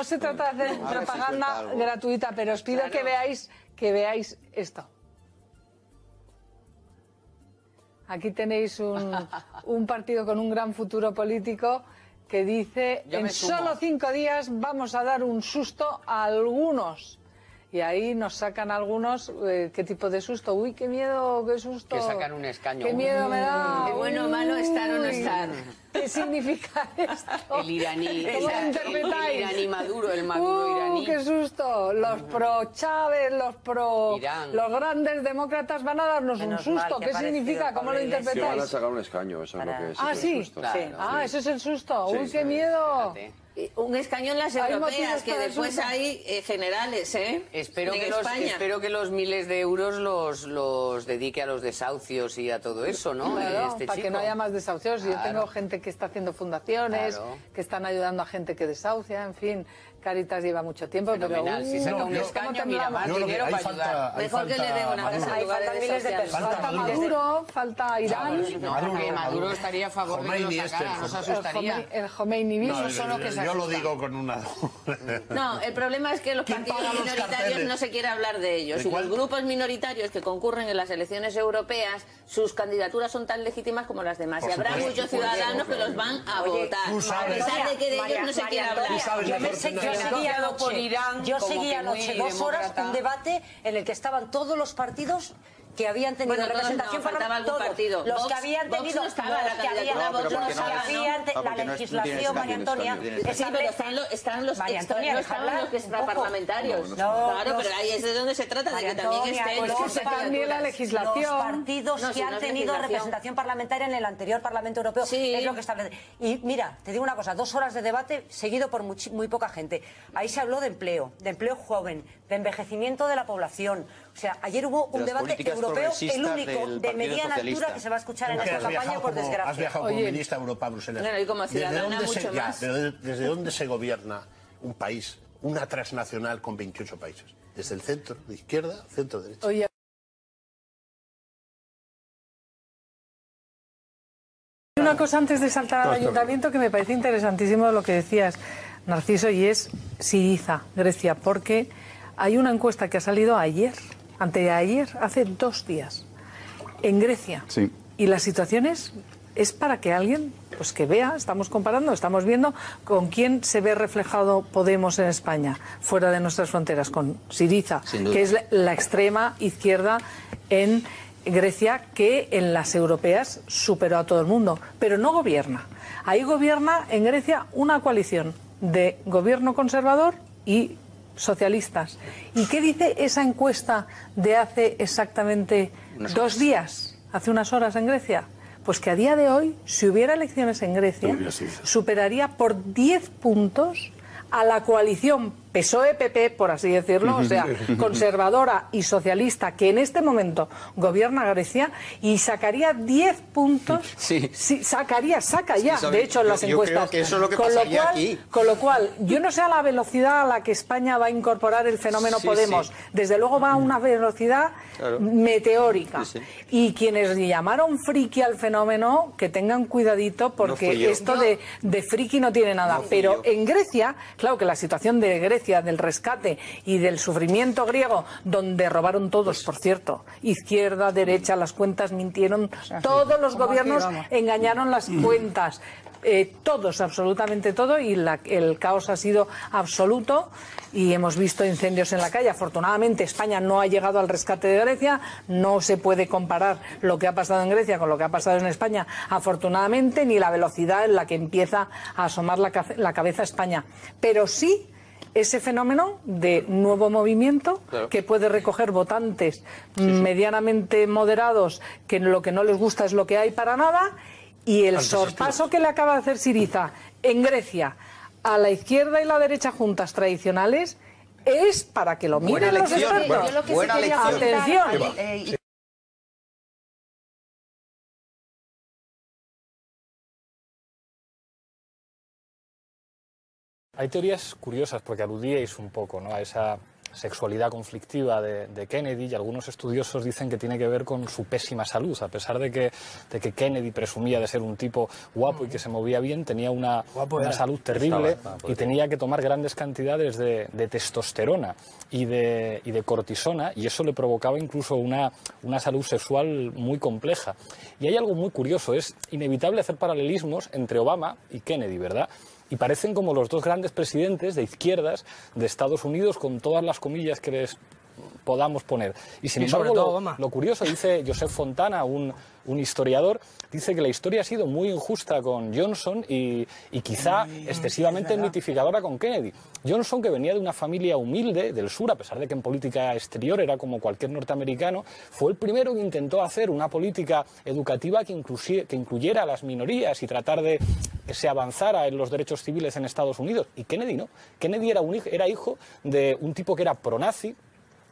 no se trata de hacer propaganda gratuita, pero os pido que veáis esto. Aquí tenéis un partido con un gran futuro político que dice, en solo 5 días vamos a dar un susto a algunos. Y ahí nos sacan algunos, ¿qué tipo de susto? Uy, qué miedo, qué susto. Que sacan un escaño. Qué miedo me da. Qué bueno o malo estar o no estar. ¿Qué signica esto? El iraní. ¿Cómo lo interpretáis? El iraní Maduro, el Maduro iraní. ¡Qué susto! Los pro Chávez, los pro... Irán. Los grandes demócratas van a darnos un susto. ¿Qué significa? ¿Cómo lo interpretáis? Que van a sacar un escaño, eso es lo que es. Ah, sí. Susto, Claro. Ah, eso es el susto. Sí, Uy, sí. qué miedo. Un escaño en las Hay europeas, motivos que para después eso. hay generales, ¿eh? Espero de que España. los miles de euros los dedique a los desahucios y a todo eso, ¿no? Claro, para que no haya más desahucios. Claro. Yo tengo gente que está haciendo fundaciones, Claro. que están ayudando a gente que desahucia, en fin. Caritas lleva mucho tiempo, Fenomenal. pero... Si saca un ¿cómo escaño, temblamos? mira, más Yo lo que dinero hay para ayudar. Mejor que le dé una casa en lugar de desahuciar. Falta Maduro, falta Irán, No, que Maduro estaría a favor de que Khomeini lo sacara, nos asustaría. el Khomeini bis. No, Eso es lo que se yo lo asusta. digo con una... No, el problema es que los ¿Quién partidos paga los minoritarios carteles? no se quiere hablar de ellos. ¿De Y cuál? los grupos minoritarios que concurren en las elecciones europeas, sus candidaturas son tan legítimas como las demás. Por Y habrá supuesto. muchos ciudadanos que los van a votar. tú A sabes. pesar de que de ellos no se quiere hablar. Tú sabes Yo mejor que nadie. seguía Negociado por anoche, Irán, yo como seguía que muy anoche 2 horas demócrata. un debate en el que estaban todos los partidos que habían tenido Bueno, todos representación no, faltaba algún todos, partido. los Vox- que habían Vox tenido no estaba en la los que habían, candidatura, Vox no los que estaba. habían Ah, porque la no legislación, tienes María escaño, Antonia, no tienes escaño. Sí, pero están los María extra, Antonia, no deja estaban hablar los extraparlamentarios. No, Claro, los- pero ahí es de donde se trata, de María que también Antonia, estén los sus también la candidaturas. legislación. Los partidos No, que si no han es tenido legislación. representación parlamentaria en el anterior Parlamento Europeo Sí. es lo que establece. Y mira, te digo una cosa, 2 horas de debate seguido por muy poca gente. Ahí se habló de empleo joven, de envejecimiento de la población. O sea, ayer hubo un las debate políticas europeo, el progresistas único del de Partido mediana Socialista. altura que se va a escuchar en Tú que esta has campaña, por has desgracia. viajado como Oye. ministra a Europa, a Bruselas. Bueno, y como ciudadana mucho más. ¿Desde dónde se gobierna un país, una transnacional con 28 países? Desde el centro, de izquierda, centro, derecha. Oye, una cosa antes de saltar al ayuntamiento que me parece interesantísimo lo que decías, Narciso, y es Syriza, Grecia, porque hay una encuesta que ha salido ayer, anteayer, hace 2 días, en Grecia. Sí. Y la situación es para que alguien, pues que vea, estamos comparando, estamos viendo con quién se ve reflejado Podemos en España, fuera de nuestras fronteras, con Syriza, Sin duda. que es la extrema izquierda en Grecia, que en las europeas superó a todo el mundo, pero no gobierna. Ahí gobierna en Grecia una coalición de gobierno conservador y socialistas. ¿Y qué dice esa encuesta de hace exactamente 2 días, hace unas horas en Grecia? Pues que a día de hoy, si hubiera elecciones en Grecia, superaría por 10 puntos a la coalición PSOE-PP, por así decirlo, o sea, conservadora y socialista, que en este momento gobierna Grecia, y sacaría 10 puntos. Sí. Saca ya, Sí, de hecho, en las yo encuestas. creo que eso es lo que con pasaría aquí. Con lo cual, yo no sé a la velocidad a la que España va a incorporar el fenómeno Sí, Podemos. sí. Desde luego va a una velocidad Claro. meteórica. Sí, sí. Y quienes llamaron friki al fenómeno, que tengan cuidadito, porque fui yo. esto de friki no tiene nada. No fui Pero yo. en Grecia, claro que la situación de Grecia, del rescate y del sufrimiento griego, donde robaron todos, por cierto, izquierda, derecha, las cuentas mintieron, todos los Como aquí, gobiernos vamos. engañaron las cuentas. Todos, absolutamente todo, y el caos ha sido absoluto y hemos visto incendios en la calle. Afortunadamente España no ha llegado al rescate de Grecia, no se puede comparar lo que ha pasado en Grecia con lo que ha pasado en España, afortunadamente, ni la velocidad en la que empieza a asomar la cabeza España, pero sí ese fenómeno de nuevo movimiento, Claro. que puede recoger votantes medianamente moderados, que lo que no les gusta es lo que hay para nada, y el sorpaso que le acaba de hacer Syriza en Grecia a la izquierda y la derecha juntas tradicionales es para que lo Buena miren los elección, expertos. bueno, buena elección. Atención. Hay teorías curiosas, porque aludíais un poco, ¿no?, a esa sexualidad conflictiva de Kennedy, y algunos estudiosos dicen que tiene que ver con su pésima salud. A pesar de que Kennedy presumía de ser un tipo guapo y que se movía bien, tenía una salud terrible y tenía que tomar grandes cantidades de testosterona y de cortisona, y eso le provocaba incluso una salud sexual muy compleja. Y hay algo muy curioso, es inevitable hacer paralelismos entre Obama y Kennedy, ¿verdad? Y parecen como los dos grandes presidentes de izquierdas de Estados Unidos, con todas las comillas que les podamos poner. Y sin embargo, lo curioso, dice Josep Fontana, un historiador, dice que la historia ha sido muy injusta con Johnson y quizá excesivamente mitificadora con Kennedy. Johnson, que venía de una familia humilde del sur, a pesar de que en política exterior era como cualquier norteamericano, fue el primero que intentó hacer una política educativa que incluyera a las minorías y tratar de que se avanzara en los derechos civiles en Estados Unidos. Y Kennedy no. Kennedy era hijo de un tipo que era pronazi.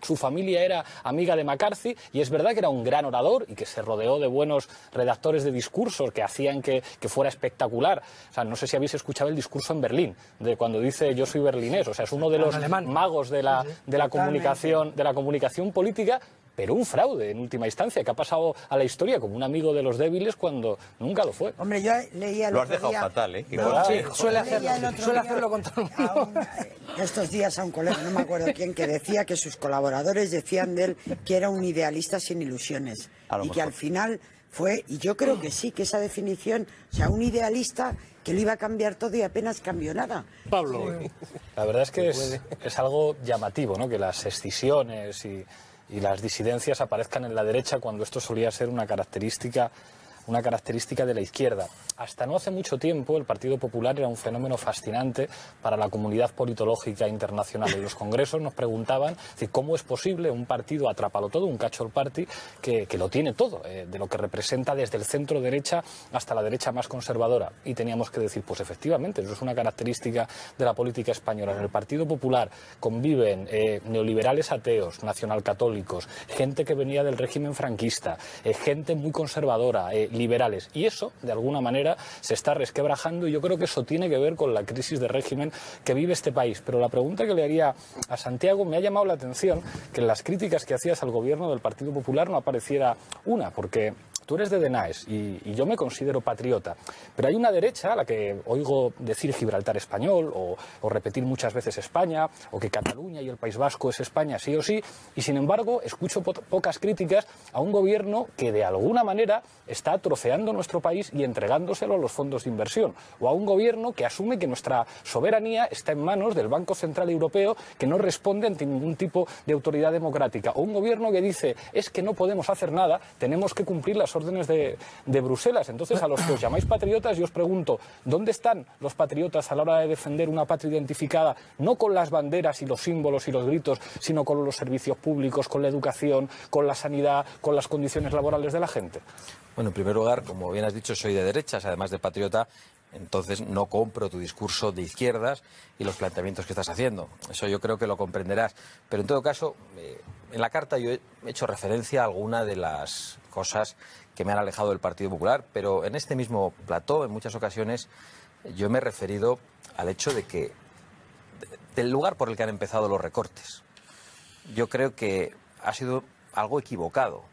Su familia era amiga de McCarthy, y es verdad que era un gran orador y que se rodeó de buenos redactores de discursos que hacían que fuera espectacular. O sea, no sé si habéis escuchado el discurso en Berlín, de cuando dice yo soy berlinés. O sea, es uno de los magos de la comunicación política, pero un fraude en última instancia, que ha pasado a la historia como un amigo de los débiles cuando nunca lo fue. Hombre, yo leía el Lo has otro dejado día... fatal, ¿eh? No, sí, suele hacerlo con todo el mundo. Estos días a un colega, no me acuerdo quién, que decía que sus colaboradores decían de él que era un idealista sin ilusiones. Y que al final fue, y yo creo que sí, que esa definición, o sea, un idealista que lo iba a cambiar todo y apenas cambió nada. Pablo. La verdad es que es algo llamativo, ¿no? Que las escisiones y las disidencias aparezcan en la derecha cuando esto solía ser una característica de la izquierda. Hasta no hace mucho tiempo el Partido Popular era un fenómeno fascinante para la comunidad politológica internacional. En los congresos nos preguntaban cómo es posible un partido atrápalo todo, un catch-all party, que lo tiene todo, de lo que representa desde el centro derecha hasta la derecha más conservadora. Y teníamos que decir, pues efectivamente, eso es una característica de la política española. En el Partido Popular conviven neoliberales ateos, nacionalcatólicos, gente que venía del régimen franquista, gente muy conservadora, liberales, y eso, de alguna manera, se está resquebrajando, y yo creo que eso tiene que ver con la crisis de régimen que vive este país. Pero la pregunta que le haría a Santiago, me ha llamado la atención que en las críticas que hacías al gobierno del Partido Popular no apareciera una, porque tú eres de Denaes y yo me considero patriota, pero hay una derecha a la que oigo decir Gibraltar español o repetir muchas veces España, o que Cataluña y el País Vasco es España sí o sí, y sin embargo escucho pocas críticas a un gobierno que de alguna manera está troceando nuestro país y entregándoselo a los fondos de inversión, o a un gobierno que asume que nuestra soberanía está en manos del Banco Central Europeo, que no responde ante ningún tipo de autoridad democrática, o un gobierno que dice es que no podemos hacer nada, tenemos que cumplir las órdenes de Bruselas. Entonces, a los que os llamáis patriotas, yo os pregunto, ¿dónde están los patriotas a la hora de defender una patria identificada, no con las banderas y los símbolos y los gritos, sino con los servicios públicos, con la educación, con la sanidad, con las condiciones laborales de la gente? Bueno, en primer lugar, como bien has dicho, soy de derechas, además de patriota, entonces no compro tu discurso de izquierdas y los planteamientos que estás haciendo. Eso yo creo que lo comprenderás. Pero en todo caso, en la carta yo he hecho referencia a alguna de las cosas que me han alejado del Partido Popular, pero en este mismo plató, en muchas ocasiones, yo me he referido al hecho de que, del lugar por el que han empezado los recortes. Yo creo que ha sido algo equivocado.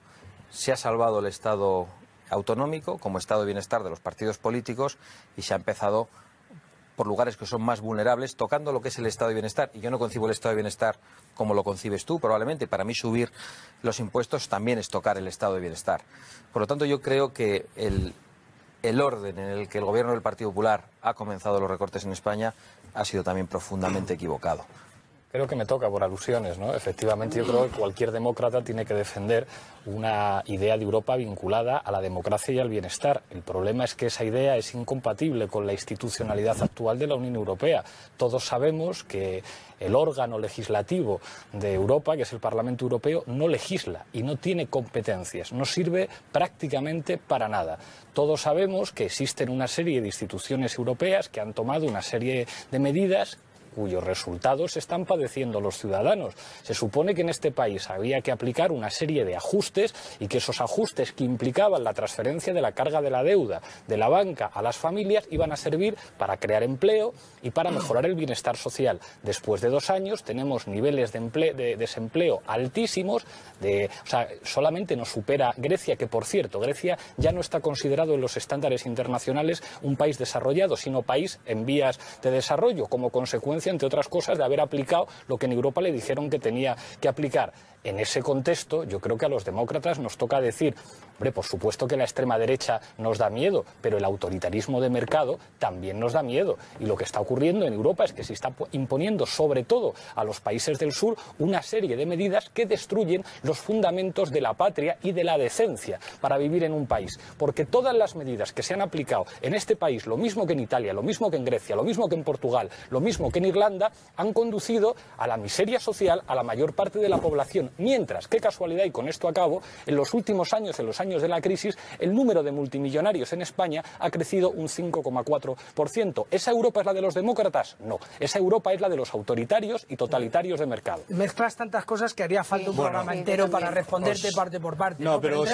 Se ha salvado el Estado autonómico como estado de bienestar de los partidos políticos y se ha empezado por lugares que son más vulnerables, tocando lo que es el estado de bienestar. Y yo no concibo el estado de bienestar como lo concibes tú, probablemente. Para mí subir los impuestos también es tocar el estado de bienestar. Por lo tanto, yo creo que el orden en el que el gobierno del Partido Popular ha comenzado los recortes en España ha sido también profundamente equivocado. Creo que me toca por alusiones, ¿no? Efectivamente, yo creo que cualquier demócrata tiene que defender una idea de Europa vinculada a la democracia y al bienestar. El problema es que esa idea es incompatible con la institucionalidad actual de la Unión Europea. Todos sabemos que el órgano legislativo de Europa, que es el Parlamento Europeo, no legisla y no tiene competencias, no sirve prácticamente para nada. Todos sabemos que existen una serie de instituciones europeas que han tomado una serie de medidas cuyos resultados están padeciendo los ciudadanos. Se supone que en este país había que aplicar una serie de ajustes y que esos ajustes que implicaban la transferencia de la carga de la deuda de la banca a las familias iban a servir para crear empleo y para mejorar el bienestar social. Después de 2 años tenemos niveles de desempleo altísimos, o sea, solamente nos supera Grecia, que por cierto, Grecia ya no está considerado en los estándares internacionales un país desarrollado, sino país en vías de desarrollo, como consecuencia, entre otras cosas, de haber aplicado lo que en Europa le dijeron que tenía que aplicar. En ese contexto, yo creo que a los demócratas nos toca decir, hombre, por supuesto que la extrema derecha nos da miedo, pero el autoritarismo de mercado también nos da miedo. Y lo que está ocurriendo en Europa es que se está imponiendo, sobre todo a los países del sur, una serie de medidas que destruyen los fundamentos de la patria y de la decencia para vivir en un país. Porque todas las medidas que se han aplicado en este país, lo mismo que en Italia, lo mismo que en Grecia, lo mismo que en Portugal, lo mismo que en Irlanda, han conducido a la miseria social a la mayor parte de la población. Mientras, qué casualidad, y con esto acabo, en los últimos años, en los años de la crisis, el número de multimillonarios en España ha crecido un 5,4%. ¿Esa Europa es la de los demócratas? No. Esa Europa es la de los autoritarios y totalitarios de mercado. Mezclas tantas cosas que haría falta un programa entero para responderte parte por parte. No, pero os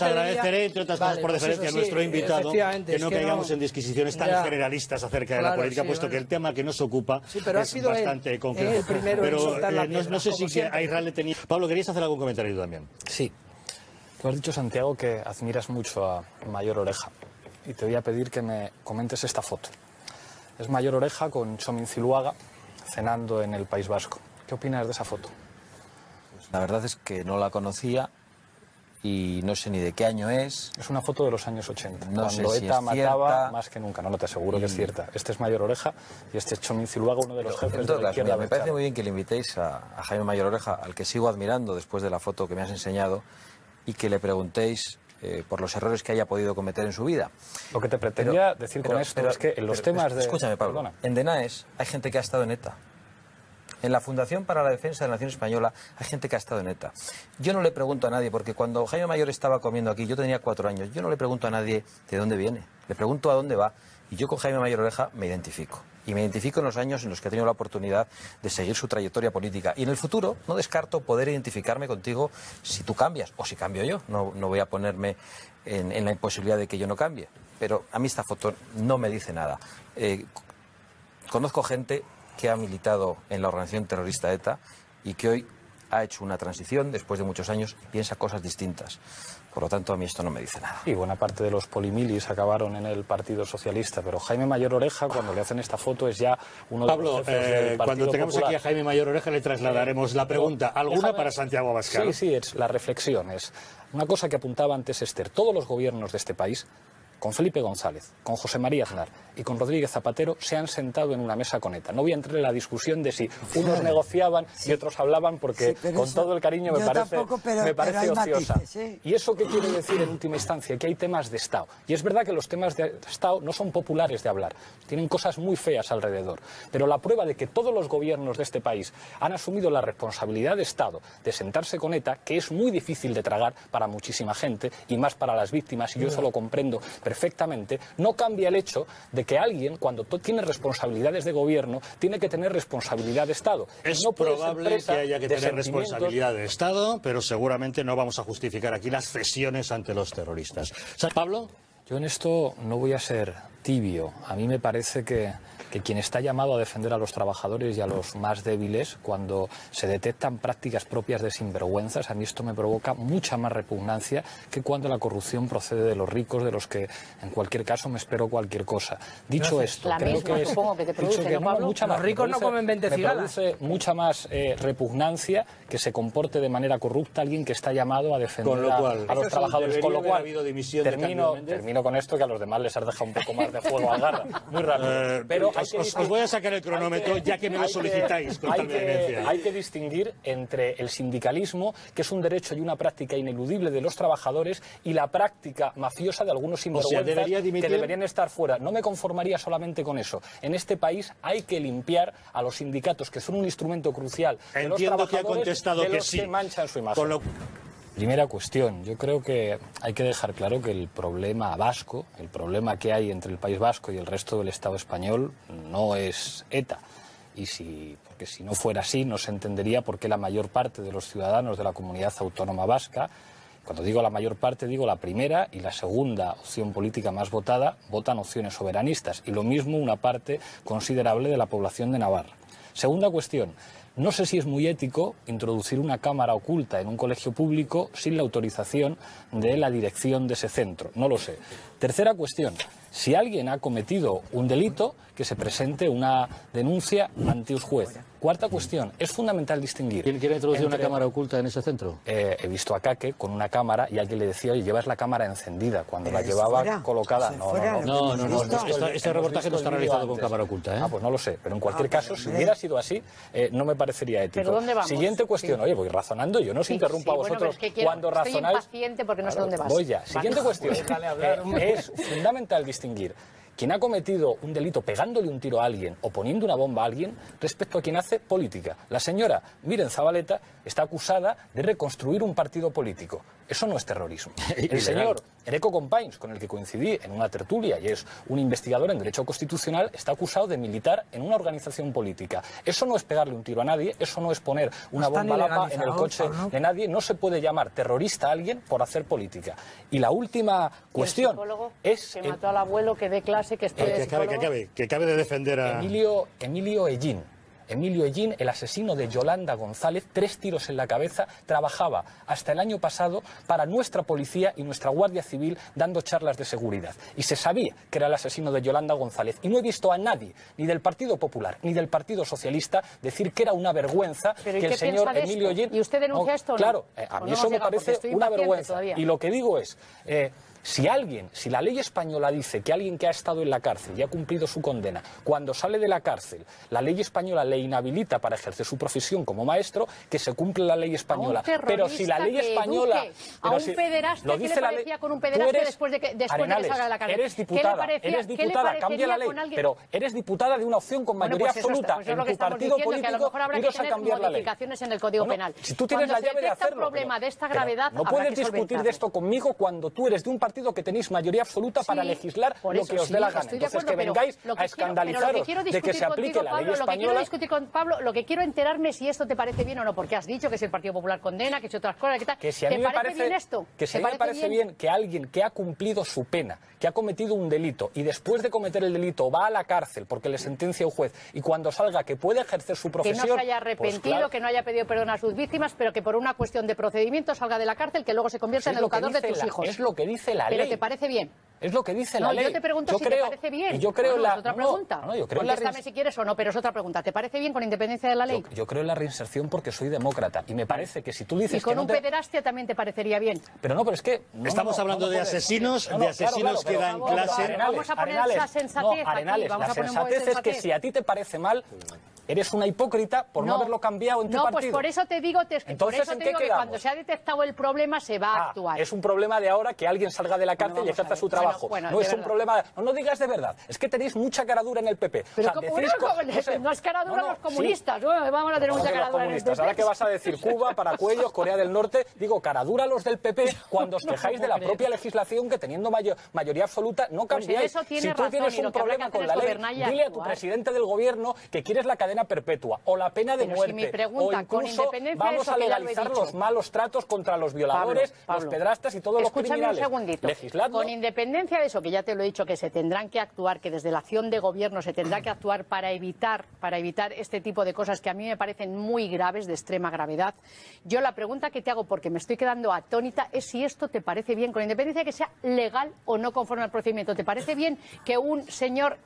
agradeceré, entre otras cosas, por deferencia a nuestro invitado, que no caigamos en disquisiciones tan generalistas acerca de la política, puesto que el tema que nos ocupa es bastante concreto. Pero no sé si a Israel le tenía... Pablo, ¿querías hacer algún comentario también? Sí. Tú has dicho, Santiago, que admiras mucho a Mayor Oreja. Y te voy a pedir que me comentes esta foto. Es Mayor Oreja con Txomin Zuluaga cenando en el País Vasco. ¿Qué opinas de esa foto? La verdad es que no la conocía y no sé ni de qué año es. Es una foto de los años 80, no cuando sé si ETA mataba cierta. Más que nunca. No, te aseguro que es cierta. Este es Mayor Oreja y este es Txomin Zuluaga, uno de los jefes de la izquierda. Me parece muy bien que le invitéis a Jaime Mayor Oreja, al que sigo admirando después de la foto que me has enseñado, y que le preguntéis por los errores que haya podido cometer en su vida. Lo que te pretendía decir con esto es que en los temas de... Escúchame, Pablo. Perdona. En DENAES hay gente que ha estado en ETA. En la Fundación para la Defensa de la Nación Española hay gente que ha estado en ETA. Yo no le pregunto a nadie, porque cuando Jaime Mayor estaba comiendo aquí, yo tenía 4 años, yo no le pregunto a nadie de dónde viene, le pregunto a dónde va. Y yo con Jaime Mayor Oreja me identifico. Y me identifico en los años en los que he tenido la oportunidad de seguir su trayectoria política. Y en el futuro no descarto poder identificarme contigo si tú cambias o si cambio yo. No voy a ponerme en la imposibilidad de que yo no cambie. Pero a mí esta foto no me dice nada. Conozco gente que ha militado en la organización terrorista ETA y que hoy ha hecho una transición después de muchos años y piensa cosas distintas. Por lo tanto, a mí esto no me dice nada. Y buena parte de los polimilis acabaron en el Partido Socialista, pero Jaime Mayor Oreja, cuando le hacen esta foto, es ya uno de los jefes del Partido cuando tengamos Popular. aquí a Jaime Mayor Oreja le trasladaremos la pregunta. ¿Alguna para Santiago Abascal? Sí, es la reflexión. Es una cosa que apuntaba antes Esther. Todos los gobiernos de este país, con Felipe González, con José María Aznar y con Rodríguez Zapatero, se han sentado en una mesa con ETA. No voy a entrar en la discusión de si unos negociaban y otros hablaban, porque con todo el cariño me parece ociosa. Matices, ¿Y eso qué quiere decir en última instancia? Que hay temas de Estado. Y es verdad que los temas de Estado no son populares de hablar. Tienen cosas muy feas alrededor. Pero la prueba de que todos los gobiernos de este país han asumido la responsabilidad de Estado de sentarse con ETA, que es muy difícil de tragar para muchísima gente y más para las víctimas, y yo eso lo comprendo perfectamente, no cambia el hecho de que alguien, cuando tiene responsabilidades de gobierno, tiene que tener responsabilidad de Estado. Es no probable que haya que tener responsabilidad de Estado, pero seguramente no vamos a justificar aquí las cesiones ante los terroristas. ¿Pablo? Yo en esto no voy a ser tibio. A mí me parece que quien está llamado a defender a los trabajadores y a los más débiles, cuando se detectan prácticas propias de sinvergüenzas, a mí esto me provoca mucha más repugnancia que cuando la corrupción procede de los ricos, de los que en cualquier caso me espero cualquier cosa. Dicho esto, creo que es... supongo que te produce, ¿no, Pablo? Los ricos no comen 20 cigalas. Me produce mucha más repugnancia que se comporte de manera corrupta alguien que está llamado a defender a los trabajadores. Con lo cual, termino con esto, que a los demás les has dejado un poco más de fuego al garra. Muy rápido. Pero os voy a sacar el cronómetro, ya que me lo solicitáis con tal vehemencia. Hay que distinguir entre el sindicalismo, que es un derecho y una práctica ineludible de los trabajadores, y la práctica mafiosa de algunos sinvergüenzas que deberían estar fuera. No me conformaría solamente con eso. En este país hay que limpiar a los sindicatos, que son un instrumento crucial de los trabajadores, de los que manchan su imagen. Primera cuestión, yo creo que hay que dejar claro que el problema vasco, el problema que hay entre el País Vasco y el resto del Estado español, no es ETA. porque si no fuera así no se entendería por qué la mayor parte de los ciudadanos de la comunidad autónoma vasca, cuando digo la mayor parte digo la primera y la segunda opción política más votada, votan opciones soberanistas, y lo mismo una parte considerable de la población de Navarra. Segunda cuestión. No sé si es muy ético introducir una cámara oculta en un colegio público sin la autorización de la dirección de ese centro. No lo sé. Tercera cuestión. Si alguien ha cometido un delito, que se presente una denuncia ante un juez. Cuarta cuestión. Es fundamental distinguir. ¿Quién quiere introducir una cámara oculta en ese centro? He visto a Kake con una cámara y alguien le decía, oye, llevas la cámara encendida, cuando la llevaba colocada. No. Este reportaje no está realizado con cámara oculta, ¿eh? Pues no lo sé. Pero en cualquier caso, si hubiera sido así, no me parecería ético. ¿Pero dónde vamos? Siguiente cuestión. Oye, voy razonando. Yo no os interrumpo a vosotros cuando razonáis. Estoy impaciente porque no sé dónde vas. Voy ya. Siguiente cuestión. Es fundamental distinguir quien ha cometido un delito pegándole un tiro a alguien o poniendo una bomba a alguien respecto a quien hace política. La señora Miren Zabaleta está acusada de reconstruir un partido político. Eso no es terrorismo. El señor Ereco Companys, con el que coincidí en una tertulia y es un investigador en Derecho Constitucional, está acusado de militar en una organización política. Eso no es pegarle un tiro a nadie, eso no es poner una bomba lapa en el coche de nadie. No se puede llamar terrorista a alguien por hacer política. Y la última cuestión es... que mató al abuelo, que dé clase, que acabe de defender a... Emilio Ellín. Emilio Ellín, el asesino de Yolanda González, 3 tiros en la cabeza, trabajaba hasta el año pasado para nuestra policía y nuestra Guardia Civil dando charlas de seguridad. Y se sabía que era el asesino de Yolanda González. Y no he visto a nadie, ni del Partido Popular, ni del Partido Socialista, decir que era una vergüenza que el señor Emilio Ellín... ¿Y usted denuncia esto o no? Claro, a mí eso me parece una vergüenza. Todavía. Y lo que digo es... si la ley española dice que alguien que ha estado en la cárcel y ha cumplido su condena, cuando sale de la cárcel, la ley española le inhabilita para ejercer su profesión como maestro, que se cumple la ley española. Pero si la ley española... A un pederasta, ¿qué le parecía con un pederasta después de que salga de la cárcel? Eres diputada, cambia la ley, pero eres diputada de una opción con mayoría absoluta en tu partido político, que a lo mejor habrá que tener modificaciones en el Código Penal. Si tú tienes la llave de hacerlo, un problema de esta gravedad, no puedes discutir de esto conmigo cuando tú eres de un partido que tenéis mayoría absoluta para legislar lo que os dé la gana. Entonces, que vengáis a escandalizaros de que se aplique la ley española... Lo que quiero discutir con Pablo, lo que quiero enterarme si esto te parece bien o no, porque has dicho que si el Partido Popular condena, que si otras cosas, que tal. Que si a mí me parece bien esto, que si a mí me parece bien que alguien que ha cumplido su pena, que ha cometido un delito y después de cometer el delito va a la cárcel porque le sentencia un juez y cuando salga que puede ejercer su profesión... Que no se haya arrepentido, que no haya pedido perdón a sus víctimas, pero que por una cuestión de procedimiento salga de la cárcel, que luego se convierta en educador de tus hijos. Es lo que dice la ley. ¿Pero te parece bien? Es lo que dice la ley. Yo te pregunto si te parece bien. Yo creo es otra pregunta. Yo creo contéstame si quieres o no, pero es otra pregunta. ¿Te parece bien con independencia de la ley? Yo creo en la reinserción porque soy demócrata y me parece que si tú dices y con que un pederastia también te parecería bien. Pero no, pero es que... Estamos hablando de asesinos, que dan clase... Vamos a poner esa sensatez aquí. La sensatez es que si a ti te parece mal... Eres una hipócrita por no haberlo cambiado en tu partido. No, pues por eso te digo, Entonces, que cuando se ha detectado el problema se va a actuar. Es un problema de ahora que alguien salga de la cárcel y ejerza su trabajo. No es un problema... No digas de verdad. Es que tenéis mucha caradura en el PP. Pero no es caradura los comunistas. Vamos a tener mucha caradura en el PP. Ahora que vas a decir Cuba, Paracuellos, Corea del Norte, digo, caradura los del PP cuando os quejáis de la propia legislación que teniendo mayoría absoluta no cambiáis. Si tú tienes un problema con la ley, dile a tu presidente del gobierno que quieres la cadena perpetua o la pena de muerte o incluso vamos a legalizar los malos tratos contra los violadores, los pedrastas y todos los criminales. Escúchame un segundito. Legisladlo. Con independencia de eso, que ya te lo he dicho, que se tendrán que actuar, que desde la acción de gobierno se tendrá que actuar para evitar este tipo de cosas que a mí me parecen muy graves, de extrema gravedad. Yo la pregunta que te hago, porque me estoy quedando atónita, es si esto te parece bien, con independencia de que sea legal o no conforme al procedimiento. ¿Te parece bien que un señor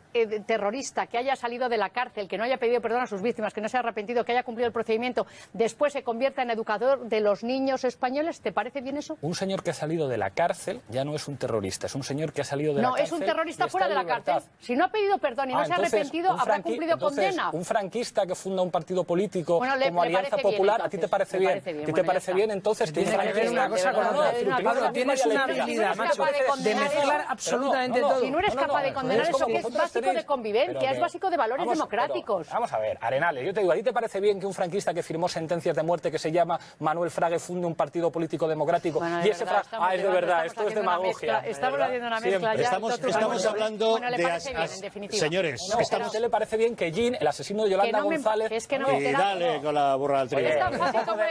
terrorista que haya salido de la cárcel, que no haya pedido perdón a sus víctimas, que no se haya arrepentido, que haya cumplido el procedimiento, después se convierta en educador de los niños españoles? ¿Te parece bien eso? Un señor que ha salido de la cárcel ya no es un terrorista, es un señor que ha salido de la cárcel. No, es un terrorista fuera de la cárcel. Si no ha pedido perdón y no se ha arrepentido, habrá cumplido condena. Un franquista que funda un partido político como Alianza Popular, ¿a ti te parece bien? ¿A ti te parece bien? Entonces tiene que ver una cosa con otra. Pablo, tienes una habilidad, macho, de mezclar absolutamente todo. Si no eres capaz de condenar eso, que es básico de convivencia, es básico de valores democráticos. Vamos a ver, Arenales, yo te digo, ¿a ti te parece bien que un franquista que firmó sentencias de muerte que se llama Manuel Frague funde un partido político democrático? Bueno, y ese es de verdad, esto es demagogia. Estamos haciendo una mezcla ya. Estamos hablando de... Señores, ¿a usted le parece bien que Jean, el asesino de Yolanda González... Es que no me dale con la burra al trigo.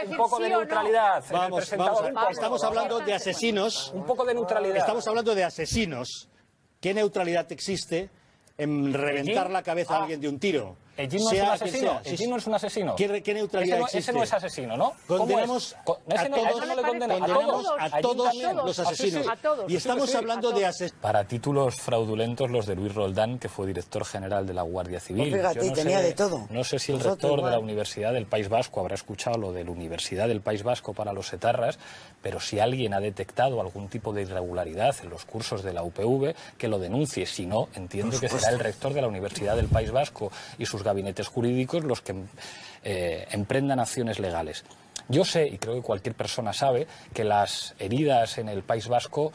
Un poco de neutralidad. Vamos, estamos hablando de asesinos. Un poco de neutralidad. Estamos hablando de asesinos. ¿Qué neutralidad existe en reventar la cabeza a alguien de un tiro? ¿Ellín no es un asesino? ¿Ellín no es un asesino? ¿Qué neutralidad existe? Ese no es asesino, ¿no? Condenamos a todos los asesinos. Y estamos hablando de asesinos. Para títulos fraudulentos, los de Luis Roldán, que fue director general de la Guardia Civil. Pues fíjate, tenía de todo. No sé si el rector de la Universidad del País Vasco habrá escuchado lo de la Universidad del País Vasco para los etarras, pero si alguien ha detectado algún tipo de irregularidad en los cursos de la UPV, que lo denuncie. Si no, entiendo que será el rector de la Universidad del País Vasco y sus gabinetes jurídicos los que emprendan acciones legales. Yo sé, y creo que cualquier persona sabe, que las heridas en el País Vasco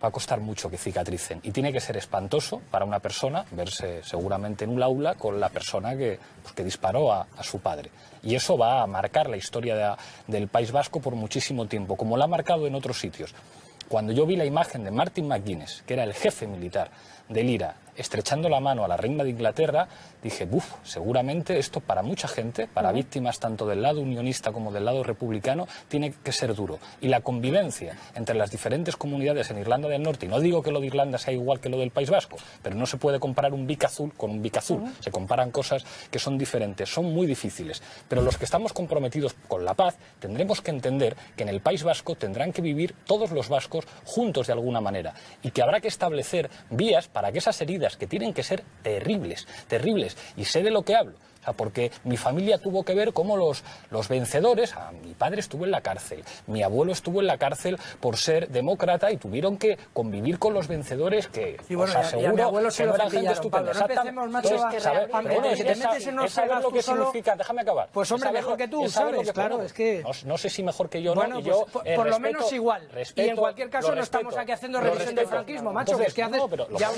va a costar mucho que cicatricen. Y tiene que ser espantoso para una persona verse seguramente en un aula con la persona que disparó a su padre. Y eso va a marcar la historia del País Vasco por muchísimo tiempo, como lo ha marcado en otros sitios. Cuando yo vi la imagen de Martin McGuinness, que era el jefe militar del IRA, estrechando la mano a la reina de Inglaterra, dije, seguramente esto para mucha gente, para víctimas tanto del lado unionista como del lado republicano, tiene que ser duro. Y la convivencia entre las diferentes comunidades en Irlanda del Norte, y no digo que lo de Irlanda sea igual que lo del País Vasco, pero no se puede comparar un bic azul con un bic azul. Se comparan cosas que son diferentes, son muy difíciles. Pero los que estamos comprometidos con la paz tendremos que entender que en el País Vasco tendrán que vivir todos los vascos juntos de alguna manera, y que habrá que establecer vías para que esas heridas, que tienen que ser terribles, terribles, y sé de lo que hablo. O sea, porque mi familia tuvo que ver cómo los vencedores, mi padre estuvo en la cárcel, mi abuelo estuvo en la cárcel por ser demócrata y tuvieron que convivir con los vencedores que, os aseguro, que no eran gente estupenda. Es saber lo que significa, déjame acabar. Pues hombre, mejor que tú, ¿sabes? Claro, es que... No sé si mejor que yo, bueno, ¿no? Y yo, por lo menos igual. Y en cualquier caso no estamos aquí haciendo revisión del franquismo, macho, que es que haces ya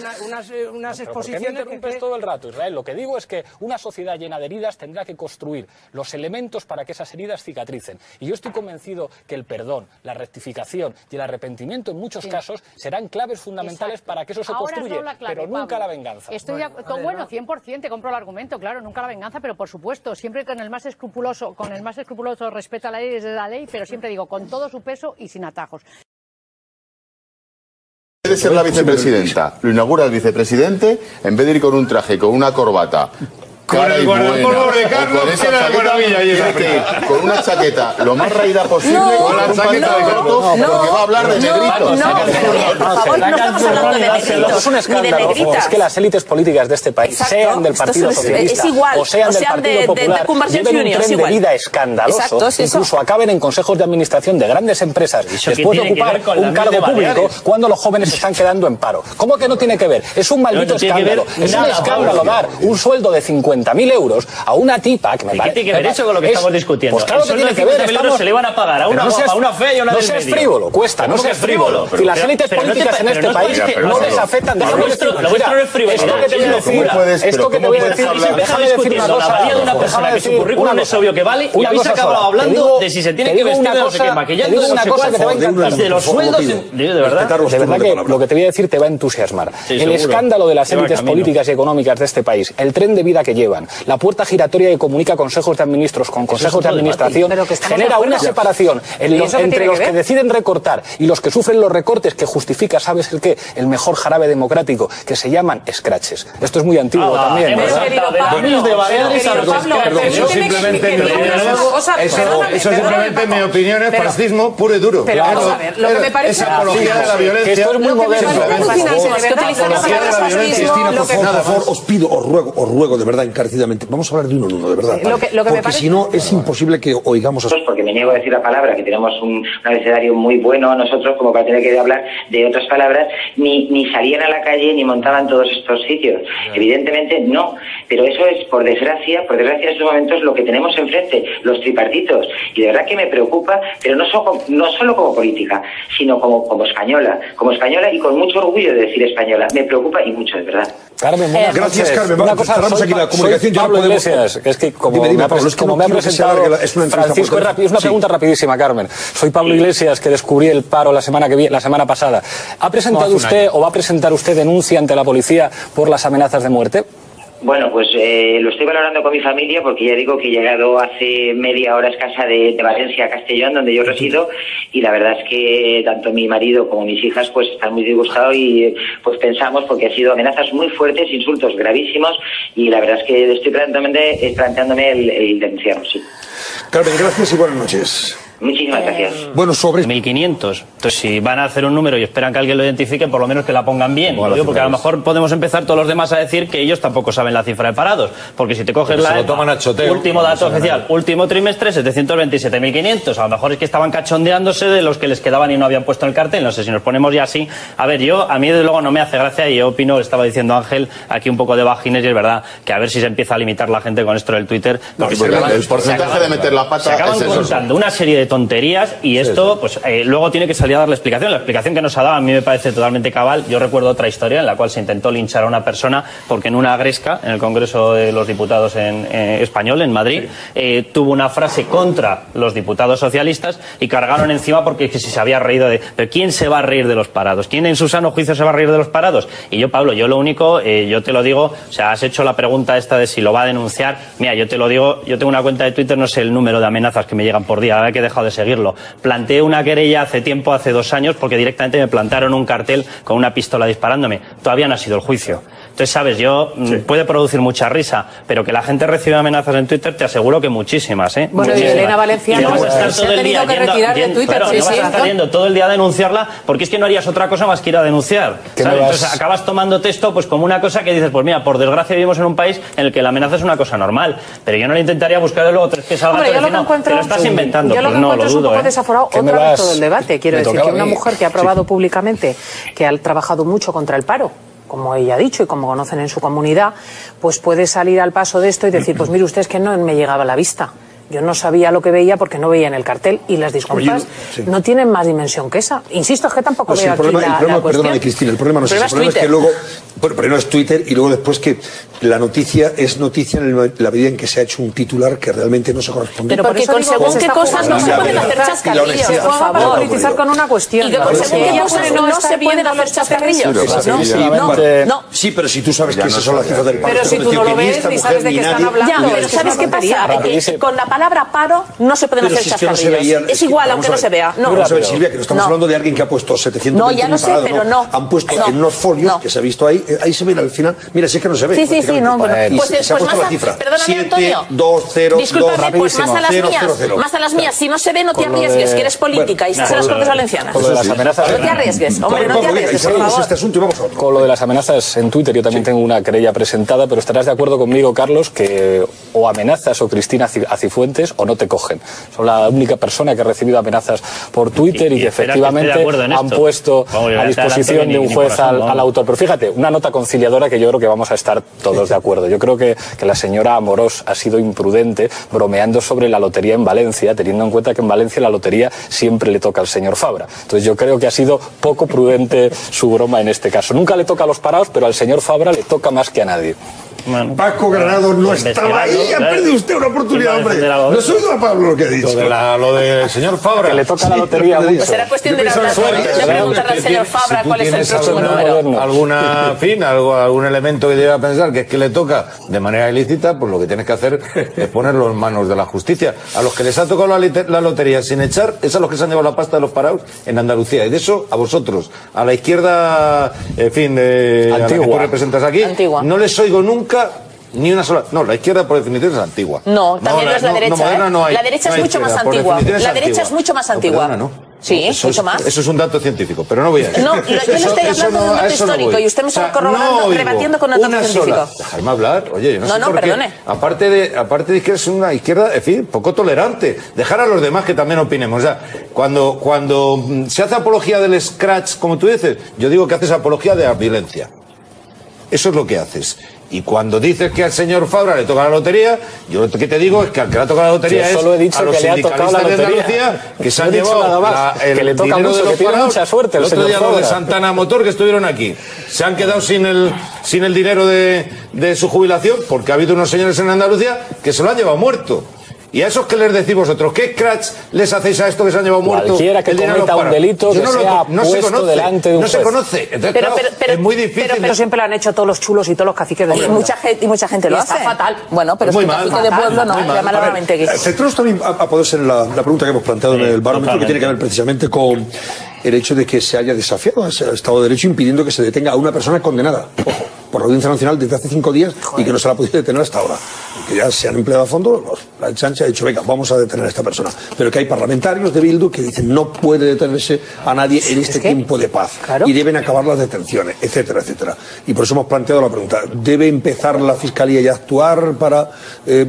unas exposiciones... ¿Por qué me interrumpes todo el rato, Israel? Lo que digo es que una sociedad llena de heridas tendrá que construir los elementos para que esas heridas cicatricen. Y yo estoy convencido que el perdón, la rectificación y el arrepentimiento en muchos casos serán claves fundamentales para que eso se construya, pero nunca la venganza. Estoy bueno, 100%, te compro el argumento, claro, nunca la venganza, pero por supuesto, siempre con el más escrupuloso respeto a la ley desde la ley, pero siempre digo, con todo su peso y sin atajos. De ser la vicepresidenta, lo inaugura el vicepresidente, en vez de ir con un traje, con una corbata, cara y buena, con una chaqueta lo más raída posible, con la chaqueta de corto, porque va a hablar de negritos. Por favor, no estamos hablando de negritos, es un escándalo, es que las élites políticas de este país, sean del Partido Socialista o sean del Partido Popular, lleven un tren de vida escandaloso, incluso acaben en consejos de administración de grandes empresas después de ocupar un cargo público cuando los jóvenes se están quedando en paro. ¿Cómo que no tiene que ver? Es un maldito escándalo. Es un escándalo dar un sueldo de 50.000 euros a una tipa que me parece... ¿Qué tiene que ver eso con lo que estamos discutiendo? Pues claro que tiene que ver. Euros se le iban a pagar a una guapa, a una fea y a una del medio. No seas frívolo, cuesta, no seas frívolo. Si las élites políticas en este país no les afectan... Lo vuestro no es frivolidad. Esto que te voy a decir, déjame decir una cosa. La valía de una persona que su currículum es obvio que vale y habéis acabado hablando de si se tiene que vestir de no sé qué, maquillando de no sé cuál, de los sueldos... De verdad que lo que te voy a decir te va a entusiasmar. El escándalo de las élites políticas y económicas de este país, el tren de vida que llevan, la puerta giratoria que comunica consejos de ministros con consejos de administración, genera una separación entre los que deciden recortar y los que sufren los recortes que justifica, ¿sabes el qué? El mejor jarabe democrático, que se llaman scratches. Esto es muy antiguo también, ¿verdad? Eso simplemente, mi opinión, es fascismo puro y duro. Pero vamos a ver, lo que me parece... Es apología de la violencia. Esto es muy moderno. Cristina, por favor, os pido, os ruego de verdad encarecidamente, vamos a hablar de uno en uno, de verdad. Porque si no, es imposible que oigamos... Porque me niego a decir la palabra, que tenemos un abecedario muy bueno nosotros como para tener que hablar de otras palabras, ni salían a la calle ni montaban todos estos sitios. Evidentemente no, pero eso es, por desgracia en estos momentos lo que tenemos enfrente, los tripartitos. Y de verdad que me preocupa, pero no solo como política, sino como española y con mucho orgullo de decir española. Me preocupa y mucho, de verdad. Carmen, gracias, Carmen. Una cosa, cerramos aquí la comunicación. Pablo Iglesias, que es que como me ha presentado Francisco, es una pregunta rapidísima, Carmen. Soy Pablo Iglesias, que descubrí el paro la semana pasada. ¿Ha presentado usted o va a presentar usted denuncia ante la policía por las amenazas de muerte? Bueno, pues lo estoy valorando con mi familia porque ya digo que he llegado hace media hora escasa de Valencia a Castellón, donde yo resido, y la verdad es que tanto mi marido como mis hijas pues están muy disgustados y pues pensamos, porque han sido amenazas muy fuertes, insultos gravísimos, y la verdad es que estoy planteándome el denunciarlo, sí. Carmen, gracias y buenas noches. Muchísimas gracias. Bueno, sobre 1.500. Entonces, si van a hacer un número y esperan que alguien lo identifique, por lo menos que la pongan bien. Porque a lo mejor podemos empezar todos los demás a decir que ellos tampoco saben la cifra de parados. Porque si te coges último dato oficial, último trimestre, 727.500. A lo mejor es que estaban cachondeándose de los que les quedaban y no habían puesto en el cartel. No sé si nos ponemos ya así. A ver, a mí desde luego no me hace gracia, y yo opino, estaba diciendo Ángel, aquí un poco de bajines, y es verdad que a ver si se empieza a limitar la gente con esto del Twitter. Porque el porcentaje de meter la pata se acaban contando una serie de tonterías. Y esto, pues luego tiene que salir a dar la explicación. La explicación que nos ha dado a mí me parece totalmente cabal. Yo recuerdo otra historia en la cual se intentó linchar a una persona porque en una gresca, en el Congreso de los Diputados español, en Madrid, tuvo una frase contra los diputados socialistas y cargaron encima porque si se había reído de... ¿Pero quién se va a reír de los parados? ¿Quién en su sano juicio se va a reír de los parados? Y yo, Pablo, yo lo único, yo te lo digo, o sea, has hecho la pregunta esta de si lo va a denunciar. Mira, yo te lo digo, yo tengo una cuenta de Twitter, no sé el número de amenazas que me llegan por día, la verdad que he dejado de seguirlo. Planteé una querella hace 2 años, porque directamente me plantaron un cartel con una pistola disparándome. Todavía no ha sido el juicio. Entonces, sabes, puede producir mucha risa, pero que la gente recibe amenazas en Twitter, te aseguro que muchísimas, ¿eh? Bueno, muchísimas. y Elena Valenciano se ha tenido que retirar de Twitter. No vas a estar yendo todo el día a denunciarla, porque es que no harías otra cosa más que ir a denunciar, ¿sabes? Entonces acabas tomando esto pues como una cosa que dices, pues mira, por desgracia vivimos en un país en el que la amenaza es una cosa normal, pero yo no le intentaría buscar luego 3 que salga y decir, no, te lo estás inventando. Yo lo que encuentro es un poco desaforado otra vez todo el debate. Quiero decir que una mujer que ha aprobado públicamente que ha trabajado mucho contra el paro, como ella ha dicho y como conocen en su comunidad, pues puede salir al paso de esto y decir, pues mire usted, es que no me llegaba a la vista. Yo no sabía lo que veía porque no veía en el cartel, y las disculpas no tienen más dimensión que esa. Insisto, es que tampoco veo aquí la cuestión. Perdóname, Cristina, el problema no es ese. El problema es que luego, primero es Twitter, y luego después que la noticia es noticia en la medida en que se ha hecho un titular que realmente no se corresponde. Pero porque con según qué cosas no se pueden hacer chascarrillos. Por favor, politizar con una cuestión. Y que con según qué cosas no se pueden hacer chascarrillos. No. Sí, pero si tú sabes que esas son las cifras del paro. Pero si tú no lo ves ni sabes de qué están hablando. Ya, pero ¿sabes qué pasa? Con la palabra paro no se pueden hacer chascarrillos. Es igual, aunque no se vea. No. Vamos a ver, Silvia, que no estamos hablando de alguien que ha puesto 700. No, ya lo sé, pero no. Han puesto en unos folios que se ha visto ahí se ve al final. Mira, si es que no se ve. Sí, no. Pues se ha puesto la cifra. Perdóname, Antonio. 2, 0, discúlpame, pues más a las mías. Si no se ve, no te arriesgues, que eres política y estás en las Cortes Valencianas. Con lo de las amenazas. No te arriesgues, hombre, no te arriesgues, por favor. Este asunto y vamos a otro. Con lo de las amenazas en Twitter, yo también tengo una querella presentada, pero estarás de acuerdo conmigo, Carlos, que o amenazas o Cristina a Cifuentes o no te cogen. Son la única persona que ha recibido amenazas por Twitter y que efectivamente han puesto a disposición de un juez al autor. Pero fíjate, una nota conciliadora que yo creo que vamos a estar todos de acuerdo. Yo creo que la señora Amorós ha sido imprudente bromeando sobre la lotería en Valencia, teniendo en cuenta que en Valencia la lotería siempre le toca al señor Fabra. Entonces yo creo que ha sido poco prudente su broma en este caso. Nunca le toca a los parados, pero al señor Fabra le toca más que a nadie. Bueno, Paco Granado no estaba ahí, ha perdido usted una oportunidad, hombre. No has oído a Pablo lo que ha dicho. Lo del señor Fabra. Que le toca la lotería. Pues será cuestión de preguntarle al señor Fabra cuál es el próximo número. Algún elemento que lleve a pensar que es que le toca de manera ilícita, pues lo que tienes que hacer es ponerlo en manos de la justicia. A los que les ha tocado la lotería sin echar, es a los que se han llevado la pasta de los parados en Andalucía. Y de eso, a vosotros, a la izquierda, en fin, a la que tú representas aquí, no les oigo nunca ni una sola. No, la izquierda por definición es antigua. No, también lo es la derecha. No hay. La derecha es mucho más antigua. La derecha es mucho más antigua. Sí, mucho más. Eso es un dato científico, pero no voy a decir. No, yo no estoy hablando de un dato histórico y usted me está corroborando, rebatiendo con un dato científico. Dejarme hablar, oye, yo no sé por qué. Perdone. Aparte de que es una izquierda, en fin, poco tolerante. Dejar a los demás que también opinemos. O sea, cuando se hace apología del scratch, como tú dices, yo digo que haces apología de la violencia. Eso es lo que haces. Y cuando dices que al señor Fabra le toca la lotería, yo lo que te digo es que al que le ha tocado la lotería es a los sindicalistas de Andalucía que se han llevado el dinero de los parados. El otro día los de Santana Motor que estuvieron aquí se han quedado sin el dinero de su jubilación porque ha habido unos señores en Andalucía que se lo han llevado muerto. Y a esos que les decís vosotros, ¿qué scratch les hacéis a esto que se han llevado muerto? Cualquiera que cometa un delito que sea puesto delante de un juez. No se conoce. Entonces, claro, es muy difícil. Pero siempre lo han hecho todos los chulos y todos los caciques de pueblo. Y mucha gente lo hace. Está fatal. Bueno, pero es un cacique de pueblo no. Llama normalmente que... Centraros también a poder ser la pregunta que hemos planteado en el barómetro, que tiene que ver precisamente con el hecho de que se haya desafiado al Estado de Derecho impidiendo que se detenga a una persona condenada. Ojo, por la Audiencia Nacional desde hace 5 días y que no se la ha podido detener hasta ahora. Que ya se han empleado a fondo, la chancha ha dicho, venga, vamos a detener a esta persona. Pero que hay parlamentarios de Bildu que dicen no puede detenerse a nadie en este tiempo de paz. Claro. Y deben acabar las detenciones, etcétera, etcétera. Y por eso hemos planteado la pregunta, ¿debe empezar la Fiscalía ya a actuar para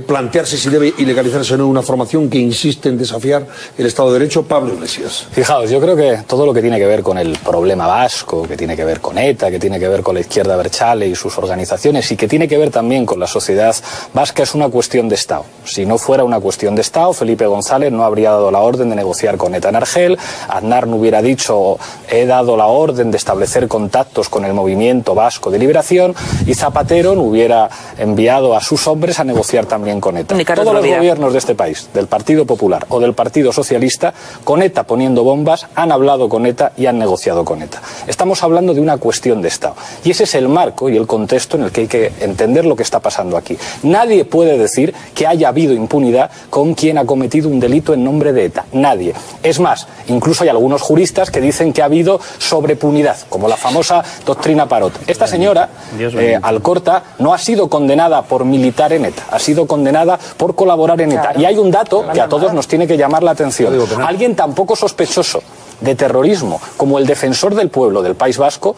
plantearse si debe ilegalizarse o no una formación que insiste en desafiar el Estado de Derecho? Pablo Iglesias. Fijaos, yo creo que todo lo que tiene que ver con el problema vasco, que tiene que ver con ETA, que tiene que ver con la izquierda abertzale y sus organizaciones y que tiene que ver también con la sociedad vasca es una cuestión de Estado. Si no fuera una cuestión de Estado, Felipe González no habría dado la orden de negociar con ETA en Argel, Aznar no hubiera dicho he dado la orden de establecer contactos con el movimiento vasco de liberación y Zapatero no hubiera enviado a sus hombres a negociar también con ETA. Todos los gobiernos de este país, del Partido Popular o del Partido Socialista, con ETA poniendo bombas, han hablado con ETA y han negociado con ETA. Estamos hablando de una cuestión de Estado. Y ese es el marco y el contexto en el que hay que entender lo que está pasando aquí. Nadie puede decir que haya habido impunidad con quien ha cometido un delito en nombre de ETA. Nadie. Es más, incluso hay algunos juristas que dicen que ha habido sobrepunidad, como la famosa doctrina Parot. Esta señora, Alcorta, no ha sido condenada por militar en ETA, ha sido condenada por colaborar en ETA. Y hay un dato que a todos nos tiene que llamar la atención. Alguien tan poco sospechoso de terrorismo como el defensor del pueblo del País Vasco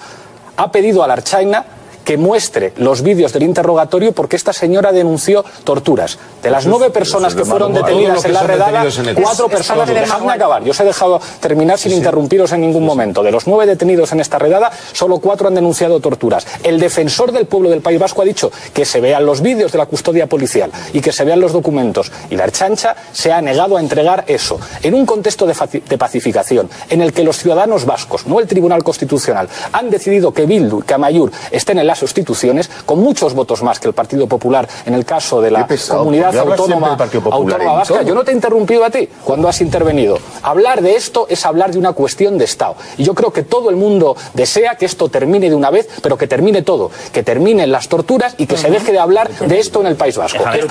ha pedido a la Ertzaintza que muestre los vídeos del interrogatorio porque esta señora denunció torturas. De las 9 personas que fueron detenidas en la redada, 4 personas... Dejadme acabar, yo os he dejado terminar sin interrumpiros en ningún momento. De los 9 detenidos en esta redada, solo 4 han denunciado torturas. El defensor del pueblo del País Vasco ha dicho que se vean los vídeos de la custodia policial y que se vean los documentos. Y la Ertzaintza se ha negado a entregar eso. En un contexto de pacificación, en el que los ciudadanos vascos, no el Tribunal Constitucional, han decidido que Bildu y que Amaiur estén en las sustituciones, con muchos votos más que el Partido Popular en el caso de la comunidad autónoma vasca. Yo no te he interrumpido a ti cuando has intervenido. Hablar de esto es hablar de una cuestión de Estado. Y yo creo que todo el mundo desea que esto termine de una vez, pero que termine todo, que terminen las torturas y que se deje de hablar de esto en el País Vasco. Nadie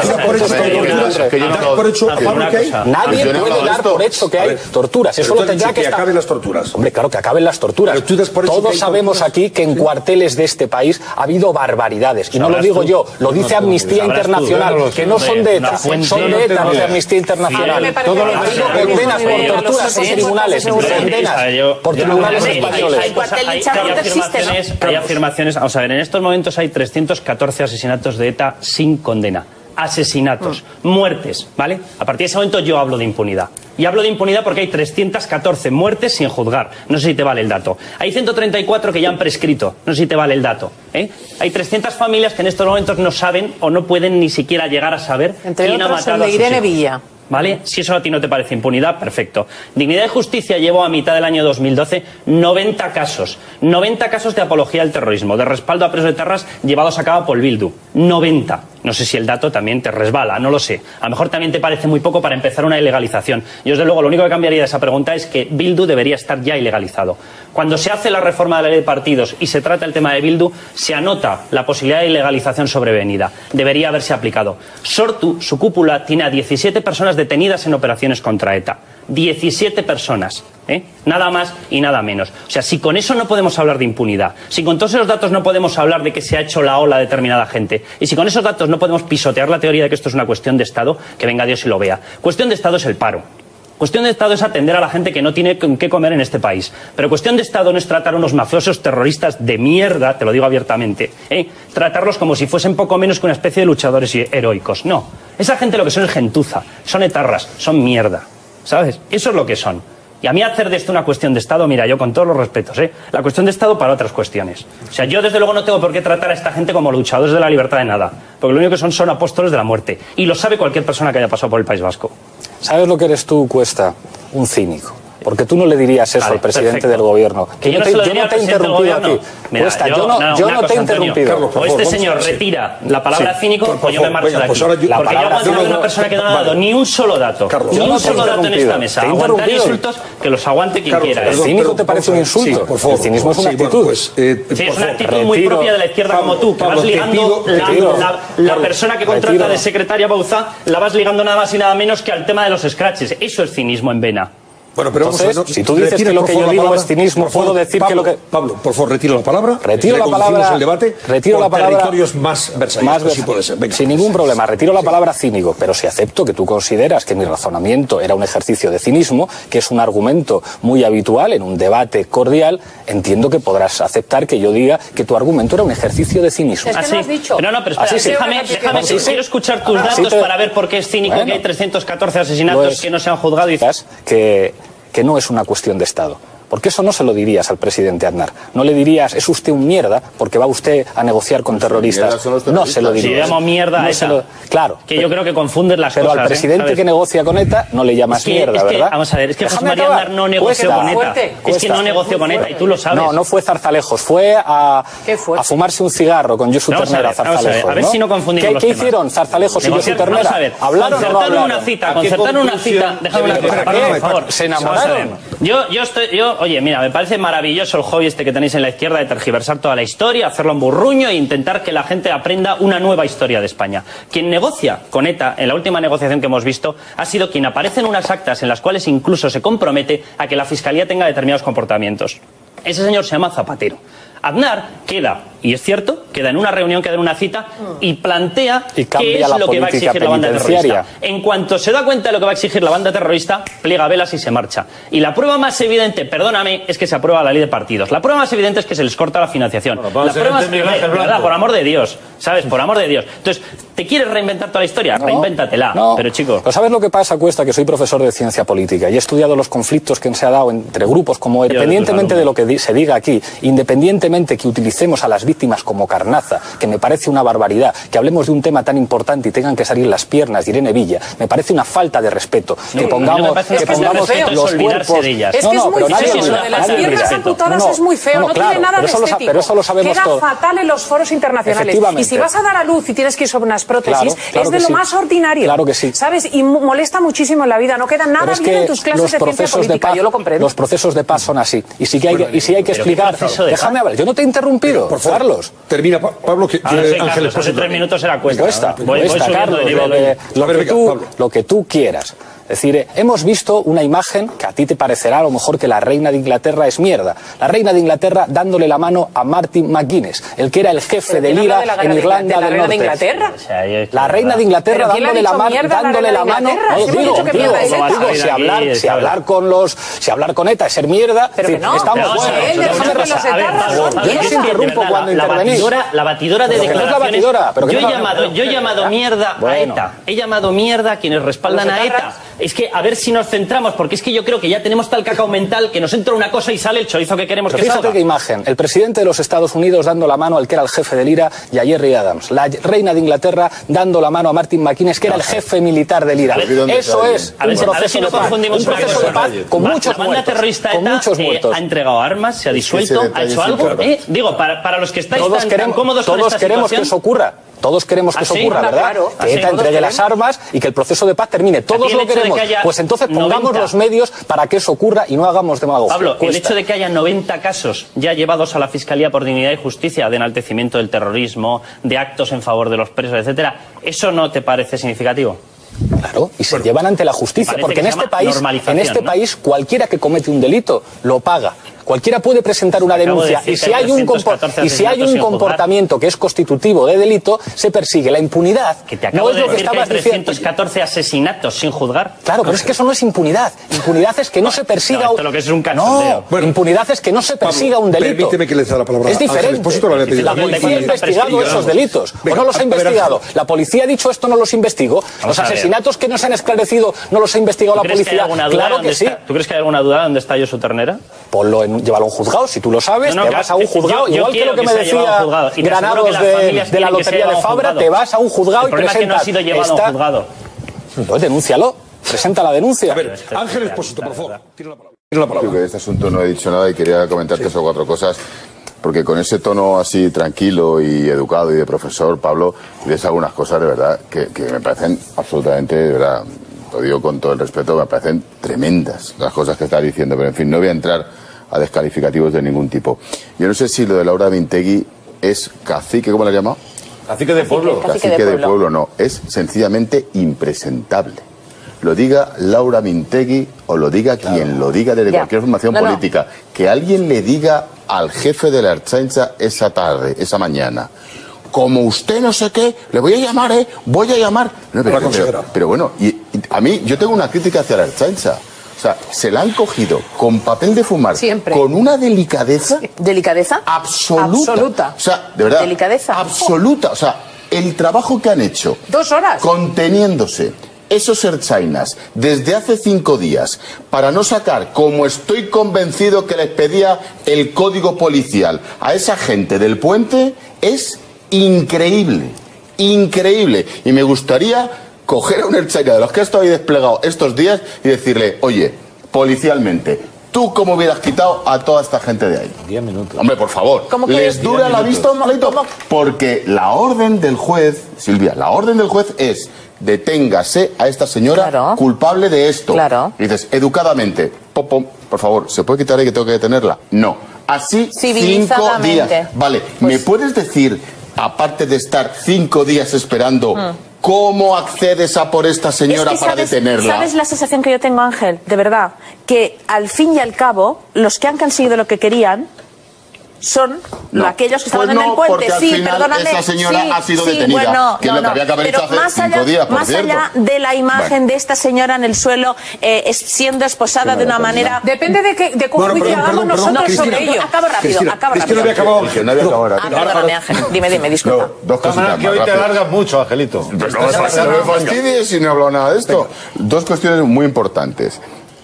puede dar por hecho que hay torturas. Eso lo tendrá que acaben las torturas. Hombre, claro, que acaben las torturas. Todos sabemos aquí que en cuarteles de este país ha habido barbaridades. Y no lo digo yo, lo dice Amnistía Internacional, que no son de ETA, son de ETA, los de Amnistía Internacional. Ha habido condenas por torturas en tribunales, condenas por tribunales españoles. Hay afirmaciones, vamos a ver, en estos momentos hay 314 asesinatos de ETA sin condena. Asesinatos, muertes, ¿vale? A partir de ese momento yo hablo de impunidad. Y hablo de impunidad porque hay 314 muertes sin juzgar. No sé si te vale el dato. Hay 134 que ya han prescrito. No sé si te vale el dato. Hay 300 familias que en estos momentos no saben o no pueden ni siquiera llegar a saber quién ha matado a sus hijos. ¿Vale? Si eso a ti no te parece impunidad, perfecto. Dignidad y Justicia llevó a mitad del año 2012 90 casos. 90 casos de apología al terrorismo, de respaldo a presos de terras llevados a cabo por Bildu. 90. No sé si el dato también te resbala, no lo sé. A lo mejor también te parece muy poco para empezar una ilegalización. Yo, desde luego, lo único que cambiaría de esa pregunta es que Bildu debería estar ya ilegalizado. Cuando se hace la reforma de la ley de partidos y se trata el tema de Bildu, se anota la posibilidad de ilegalización sobrevenida. Debería haberse aplicado. Sortu, su cúpula, tiene a 17 personas detenidas en operaciones contra ETA. 17 personas. Nada más y nada menos. O sea, si con eso no podemos hablar de impunidad, si con todos esos datos no podemos hablar de que se ha hecho la ola a determinada gente, y si con esos datos no podemos pisotear la teoría de que esto es una cuestión de Estado, que venga Dios y lo vea. Cuestión de Estado es el paro. Cuestión de Estado es atender a la gente que no tiene qué comer en este país. Pero cuestión de Estado no es tratar a unos mafiosos terroristas de mierda, te lo digo abiertamente, tratarlos como si fuesen poco menos que una especie de luchadores heroicos. No. Esa gente lo que son es gentuza, son etarras, son mierda. ¿Sabes? Eso es lo que son. Y a mí hacer de esto una cuestión de Estado, mira, yo con todos los respetos, la cuestión de Estado para otras cuestiones. O sea, yo desde luego no tengo por qué tratar a esta gente como luchadores de la libertad de nada, porque lo único que son apóstoles de la muerte. Y lo sabe cualquier persona que haya pasado por el País Vasco. ¿Sabes lo que eres tú, Cuesta? Un cínico. Porque tú no le dirías eso al presidente del gobierno. Que yo no te he interrumpido a ti. Mira, Cuesta, yo no te he interrumpido. Carlos, o este señor retira la palabra cínico, o yo me marcho de aquí. Porque yo aguanto de una persona que no ha dado ni un solo dato, ni un solo dato en esta mesa. Aguantar insultos, que los aguante quien quiera. ¿El cínico te parece un insulto? El cinismo es una actitud. Sí, es una actitud muy propia de la izquierda como tú, que vas ligando la persona que contrata de secretaria Bauzá, la vas ligando nada más y nada menos que al tema de los scratches. Eso es cinismo en vena. Bueno, pero entonces, si tú dices que lo que yo digo es cinismo, puedo decir que lo que... Pablo, por favor, retiro la palabra. Retiro la palabra. El debate retiro la palabra. Territorios más versallescos, si puede ser. Venga. Sin ningún problema. Retiro la palabra cínico, pero si acepto que tú consideras que mi razonamiento era un ejercicio de cinismo, que es un argumento muy habitual en un debate cordial, entiendo que podrás aceptar que yo diga que tu argumento era un ejercicio de cinismo. Es que lo has dicho. Pero no, pero espera, déjame, quiero escuchar tus datos para ver por qué es cínico que hay 314 asesinatos que no se han juzgado y... Que no es una cuestión de Estado. Porque eso no se lo dirías al presidente Aznar. No le dirías, es usted un mierda porque va usted a negociar con terroristas. No se lo dirías. Si llamo mierda a ETA. Claro. Que yo creo que confundes las cosas. Pero al presidente que negocia con ETA no le llamas mierda, ¿verdad? Vamos a ver, es que José María Aznar no negoció con ETA. Es que no negoció con ETA y tú lo sabes. No fue Zarzalejos, fue a fumarse un cigarro con Josu Ternera, Zarzalejos. A ver si no confundimos los temas. ¿Qué hicieron Zarzalejos y Josu Ternera? ¿Hablaron o no hablaron? Concertaron una cita. Déjame una cosa, por favor. ¿Se enamoraron? Oye, mira, me parece maravilloso el hobby este que tenéis en la izquierda de tergiversar toda la historia, hacerlo en burruño e intentar que la gente aprenda una nueva historia de España. Quien negocia con ETA, en la última negociación que hemos visto, ha sido quien aparece en unas actas en las cuales incluso se compromete a que la Fiscalía tenga determinados comportamientos. Ese señor se llama Zapatero. Aznar queda, y es cierto, queda en una reunión, queda en una cita y plantea qué es lo que va a exigir la banda terrorista. En cuanto se da cuenta de lo que va a exigir la banda terrorista, pliega velas y se marcha. Y la prueba más evidente, perdóname, es que se aprueba la ley de partidos. La prueba más evidente es que se les corta la financiación. Bueno, la prueba más evidente, ¿verdad? Por amor de Dios, ¿sabes? Por amor de Dios. Entonces, ¿te quieres reinventar toda la historia? Reinvéntatela. Pero chicos... ¿Pero sabes lo que pasa, Cuesta? Que soy profesor de ciencia política y he estudiado los conflictos que se ha dado entre grupos como, independientemente de lo que se diga aquí, independientemente que utilicemos a las víctimas como carnaza, que me parece una barbaridad, que hablemos de un tema tan importante y tengan que salir las piernas de Irene Villa, me parece una falta de respeto. Que pongamos los cuerpos... Es que es muy feo, lo de las piernas amputadas es muy feo, no tiene nada de estético. Pero eso lo sabemos todo. Queda fatal en los foros internacionales. Y si vas a dar a luz y tienes que ir sobre unas prótesis, es de lo más ordinario. Claro que sí. ¿Sabes? Y molesta muchísimo en la vida, no queda nada bien en tus clases de ciencia política, yo lo comprendo. Los procesos de paz son así. Y sí que hay que explicar... Déjame hablar, yo no te he interrumpido, por favor, Carlos. Termina, Pablo, que Ángel, hace 3 minutos era Cuesta. Carlos, lo que tú quieras. Es decir, hemos visto una imagen que a ti te parecerá a lo mejor que la reina de Inglaterra es mierda. La reina de Inglaterra dándole la mano a Martin McGuinness, el que era el jefe del IRA en Irlanda del Norte. La reina de Inglaterra dándole la mano. Si hablar con ETA es ser mierda, estamos buenos. Yo no os interrumpo cuando intervenís. La batidora de declaraciones. Yo he llamado mierda a ETA. He llamado mierda a quienes respaldan a ETA. Es que a ver si nos centramos, porque es que yo creo que ya tenemos tal cacao mental que nos entra una cosa y sale el chorizo que queremos que salga. Fíjate qué imagen, el presidente de los Estados Unidos dando la mano al que era el jefe del IRA y a Jerry Adams, la reina de Inglaterra dando la mano a Martin McGuinness, que era el jefe militar del IRA. Eso es un proceso de paz, con muchos muertos. Con muchos muertos. Ha entregado armas, se ha disuelto, ha hecho algo. Digo, para los que estáis tan cómodos con esta situación... Todos queremos que eso ocurra. Todos queremos que eso ocurra, ¿verdad? Claro, que ETA entregue las armas y que el proceso de paz termine. Todos lo queremos. Pues entonces pongamos los medios para que eso ocurra y no hagamos demagogia. Pablo, el hecho de que haya 90 casos ya llevados a la Fiscalía por Dignidad y Justicia de enaltecimiento del terrorismo, de actos en favor de los presos, etcétera, ¿eso no te parece significativo? Claro, y se llevan ante la justicia, porque en este país cualquiera que comete un delito lo paga. Cualquiera puede presentar una denuncia y si hay un comportamiento que es constitutivo de delito, se persigue. La impunidad que te acabo de decir que hay 314 asesinatos sin juzgar. Claro, pero es que eso no es impunidad. Impunidad es que no se persiga... Esto lo que es un cachondeo. No, impunidad es que no se persiga un delito. Permíteme que le dé la palabra. Es diferente. La policía ha investigado esos delitos. ¿O no los ha investigado? La policía ha dicho esto, no los investigó. Los asesinatos que no se han esclarecido, no los ha investigado la policía. Claro que sí. ¿Tú crees que hay alguna duda de dónde está Josu Ternera? Ponlo, llévalo a un juzgado, si tú lo sabes, te vas a un juzgado. Igual que lo que me decía Granados de la lotería de Fabra, te vas a un juzgado y presentas. El problema es que no ha sido llevado a un juzgado. Pues denúncialo, presenta la denuncia. A ver, Ángel Expósito, por favor, tiene la palabra. De este asunto no he dicho nada y quería comentar 3 o 4 cosas, porque con ese tono así tranquilo y educado y de profesor, Pablo, dices algunas cosas de verdad que me parecen absolutamente, de verdad, lo digo con todo el respeto, me parecen tremendas las cosas que estás diciendo, pero en fin, no voy a entrar a descalificativos de ningún tipo. Yo no sé si lo de Laura Mintegui es cacique, ¿cómo la has llamado? Cacique de pueblo. Cacique de pueblo no, es sencillamente impresentable. Lo diga Laura Mintegui o lo diga quien lo diga desde cualquier formación política. Que alguien le diga al jefe de la Ertzaintza esa tarde, esa mañana, como usted no sé qué, le voy a llamar, voy a llamar. No, pero bueno, y a mí, yo tengo una crítica hacia la Ertzaintza. O sea, se la han cogido con papel de fumar, con una delicadeza. ¿Delicadeza? Absoluta. O sea, de verdad. Delicadeza. Absoluta. O sea, el trabajo que han hecho. 2 horas. Conteniéndose esos ertzainas desde hace 5 días para no sacar, como estoy convencido que les pedía el código policial a esa gente del puente, es increíble. Increíble. Y me gustaría coger a un ertzaina de los que ha estado ahí desplegado estos días y decirle, oye, policialmente, ¿tú cómo hubieras quitado a toda esta gente de ahí? 10 minutos. Hombre, por favor, ¿les dura la vista un malito? Porque la orden del juez, Silvia, la orden del juez es deténgase a esta señora culpable de esto. Claro. Y dices, educadamente, por favor, ¿se puede quitar ahí que tengo que detenerla? No. Así 5 días. Vale, ¿me puedes decir, aparte de estar 5 días esperando, cómo accedes a por esta señora para detenerla? ¿Sabes la sensación que yo tengo, Ángel? De verdad, que al fin y al cabo, los que han conseguido lo que querían son aquellos que estaban en el puente. Porque al final perdóname. Esa señora ha sido detenida, que es lo que había que haber hecho hace 5 días, por cierto. Más allá de la imagen de esta señora en el suelo siendo esposada de una manera... Depende de cómo juicio hagamos nosotros sobre ello. Acabo rápido. Es que no había acabado. Perdóname, Ángel. Dime, disculpa. Dos cositas que hoy te alargas mucho, Angelito. No me fastidies si no he hablado nada de esto. 2 cuestiones muy importantes.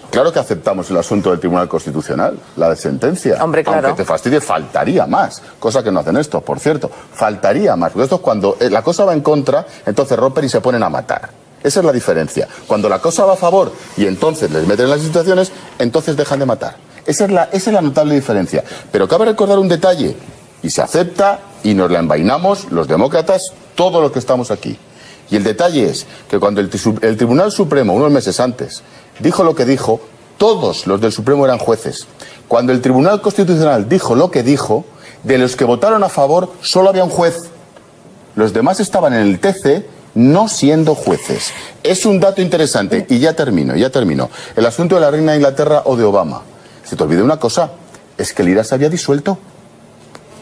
Claro que aceptamos el asunto del Tribunal Constitucional, la sentencia. Hombre, claro. Aunque te fastidie, faltaría más. Cosa que no hacen estos, por cierto. Faltaría más. Porque esto es cuando la cosa va en contra, entonces rompen y se ponen a matar. Esa es la diferencia. Cuando la cosa va a favor y entonces les meten en las situaciones, entonces dejan de matar. Esa es la notable diferencia. Pero cabe recordar un detalle, y se acepta y nos la envainamos los demócratas, todos los que estamos aquí. Y el detalle es que cuando el Tribunal Supremo, unos meses antes, dijo lo que dijo, todos los del Supremo eran jueces. Cuando el Tribunal Constitucional dijo lo que dijo, de los que votaron a favor solo había un juez. Los demás estaban en el TC no siendo jueces. Es un dato interesante. Y ya termino. El asunto de la reina de Inglaterra o de Obama. Se te olvidó una cosa, es que el IRA se había disuelto.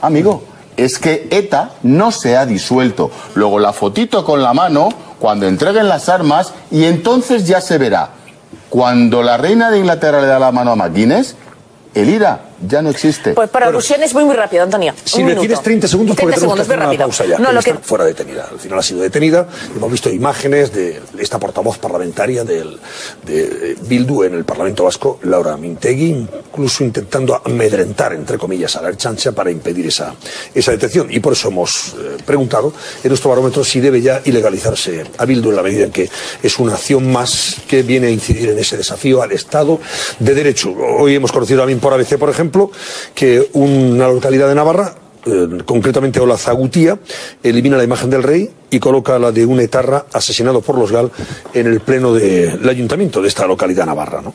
Amigo, es que ETA no se ha disuelto. Luego la fotito con la mano, cuando entreguen las armas, y entonces ya se verá. Cuando la reina de Inglaterra le da la mano a McGuinness, el IRA ya no existe. Pues para alusiones muy rápido, Antonio. Si me tienes 30 segundos, porque tenemos que hacer una pausa ya. No, está fuera detenida. Al final ha sido detenida. Hemos visto imágenes de esta portavoz parlamentaria de Bildu en el Parlamento Vasco, Laura Mintegui, incluso intentando amedrentar, entre comillas, a la Ertzaintza para impedir esa detención. Y por eso hemos preguntado en nuestro barómetro si debe ya ilegalizarse a Bildu en la medida en que es una acción más que viene a incidir en ese desafío al Estado de Derecho. Hoy hemos conocido también por ABC, por ejemplo, que una localidad de Navarra, concretamente Olazagutía, elimina la imagen del rey y coloca la de un etarra asesinado por los GAL en el pleno del ayuntamiento de esta localidad navarra, ¿no?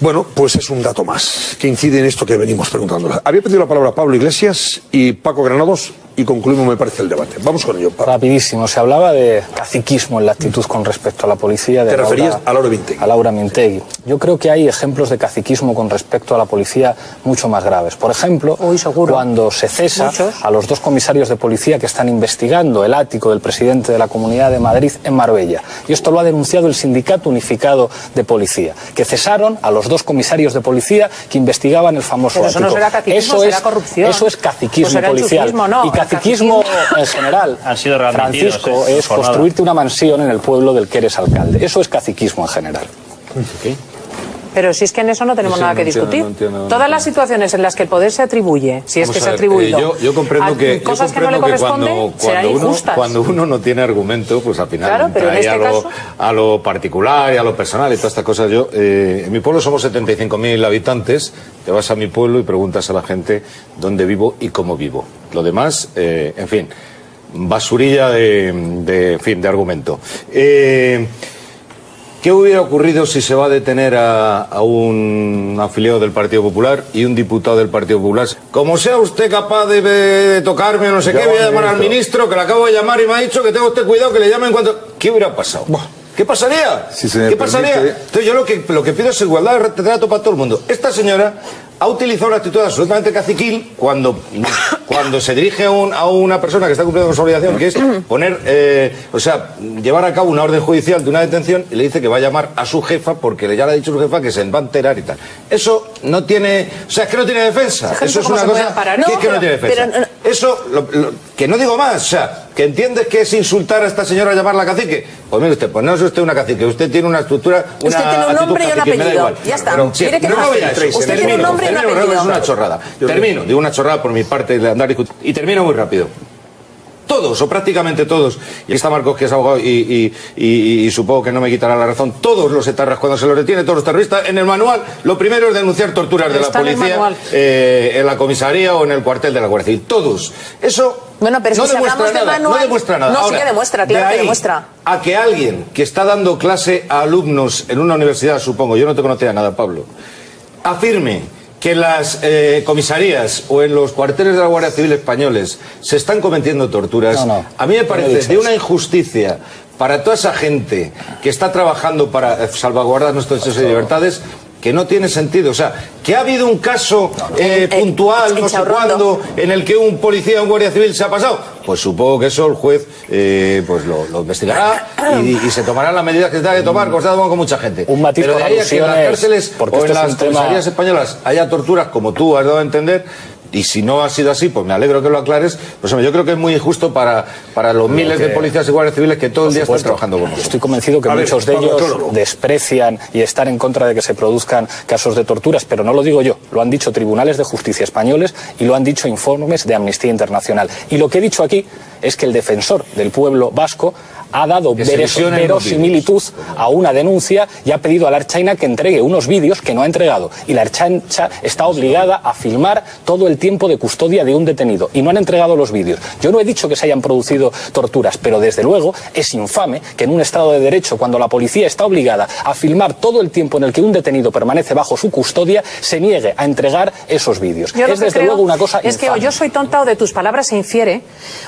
Bueno, pues es un dato más que incide en esto que venimos preguntando. Había pedido la palabra Pablo Iglesias y Paco Granados. y concluimos, me parece, el debate. Vamos con ello, Pablo. Rapidísimo. Se hablaba de caciquismo en la actitud con respecto a la policía. ¿Te referías a Laura Mintegui? A Laura Mintegui. Yo creo que hay ejemplos de caciquismo con respecto a la policía mucho más graves. Por ejemplo, cuando se cesa a los 2 comisarios de policía que están investigando el ático del presidente de la Comunidad de Madrid en Marbella. Y esto lo ha denunciado el Sindicato Unificado de Policía, que cesaron a los 2 comisarios de policía que investigaban el famoso ático. Eso no será caciquismo, será corrupción. Eso es caciquismo pues policial. No, y caciquismo en general, han sido Francisco, es construirte una mansión en el pueblo del que eres alcalde. Eso es caciquismo en general. ¿Qué? Pero si es que en eso no tenemos nada que discutir. Todas las situaciones en las que el poder se atribuye, si es que se ha atribuido yo comprendo que cosas que no le corresponden, serán injustas. Cuando uno no tiene argumento, pues al final claro, pero trae a lo particular y a lo personal y todas estas cosas. Yo, en mi pueblo somos 75.000 habitantes. Te vas a mi pueblo y preguntas a la gente dónde vivo y cómo vivo. Lo demás, en fin, basurilla de argumento. ¿Qué hubiera ocurrido si se va a detener a un afiliado del Partido Popular y un diputado del Partido Popular? Como sea usted capaz de tocarme o no sé qué, voy a llamar al ministro, que le acabo de llamar y me ha dicho que tenga usted cuidado, que le llamen cuando... ¿Qué hubiera pasado? ¿Qué pasaría? ¿Qué pasaría? Entonces yo lo que pido es igualdad de trato para todo el mundo. Esta señora ha utilizado una actitud absolutamente caciquil cuando se dirige a una persona que está cumpliendo con su obligación, que es llevar a cabo una orden judicial de una detención, y le dice que va a llamar a su jefa porque ya le ha dicho su jefa que se va a enterar y tal. Eso no tiene... O sea, es que no tiene defensa. Eso es una cosa que no tiene defensa. Eso, que no digo más, o sea, que entiendes que es insultar a esta señora, llamarla cacique. Pues mire usted, pues no es usted una cacique, usted tiene una estructura, usted tiene un nombre y un apellido. Ya está. Pero, sí, no me voy a eso. Usted tiene un nombre y un apellido. Es una chorrada. Digo una chorrada por mi parte de andar discutiendo. Y termino muy rápido. Todos, o prácticamente todos, y aquí está Marcos, que es abogado, y supongo que no me quitará la razón, todos los etarras, cuando se los detiene, todos los terroristas, en el manual, lo primero es denunciar torturas de la policía en la comisaría o en el cuartel de la Guardia Civil. Todos. Eso bueno, pero no si demuestra nada. manual, no demuestra nada. No, ahora, sí que demuestra, claro que demuestra. A que alguien que está dando clase a alumnos en una universidad, supongo, yo no te conocía nada, Pablo, afirme que en las comisarías o en los cuarteles de la Guardia Civil españoles se están cometiendo torturas, a mí me parece de una injusticia para toda esa gente que está trabajando para salvaguardar nuestros derechos y libertades, que no tiene sentido. O sea, que ha habido un caso puntual, no sé cuándo, en el que un policía o un guardia civil se ha pasado. Pues supongo que eso el juez pues lo investigará y se tomarán las medidas que se tengan que tomar, como se ha tomado con mucha gente. Un matiz. Pero de ahí a que en las cárceles o en las comisarías españolas haya torturas, como tú has dado a entender, y si no ha sido así, pues me alegro que lo aclares. Pues hombre, yo creo que es muy injusto para los miles de policías y guardias civiles que todo el día están trabajando con nosotros. Estoy convencido que muchos de ellos desprecian y están en contra de que se produzcan casos de torturas, pero no lo digo yo, lo han dicho tribunales de justicia españoles y lo han dicho informes de Amnistía Internacional. Y lo que he dicho aquí es que el defensor del pueblo vasco ha dado verosimilitud a una denuncia y ha pedido a la Ertzaintza que entregue unos vídeos que no ha entregado. Y la Ertzaintza está obligada a filmar todo el tiempo de custodia de un detenido. Y no han entregado los vídeos. Yo no he dicho que se hayan producido torturas, pero desde luego es infame que en un Estado de Derecho, cuando la policía está obligada a filmar todo el tiempo en el que un detenido permanece bajo su custodia, se niegue a entregar esos vídeos. Es desde luego una cosa infame. Es que o yo soy tonta o de tus palabras se infiere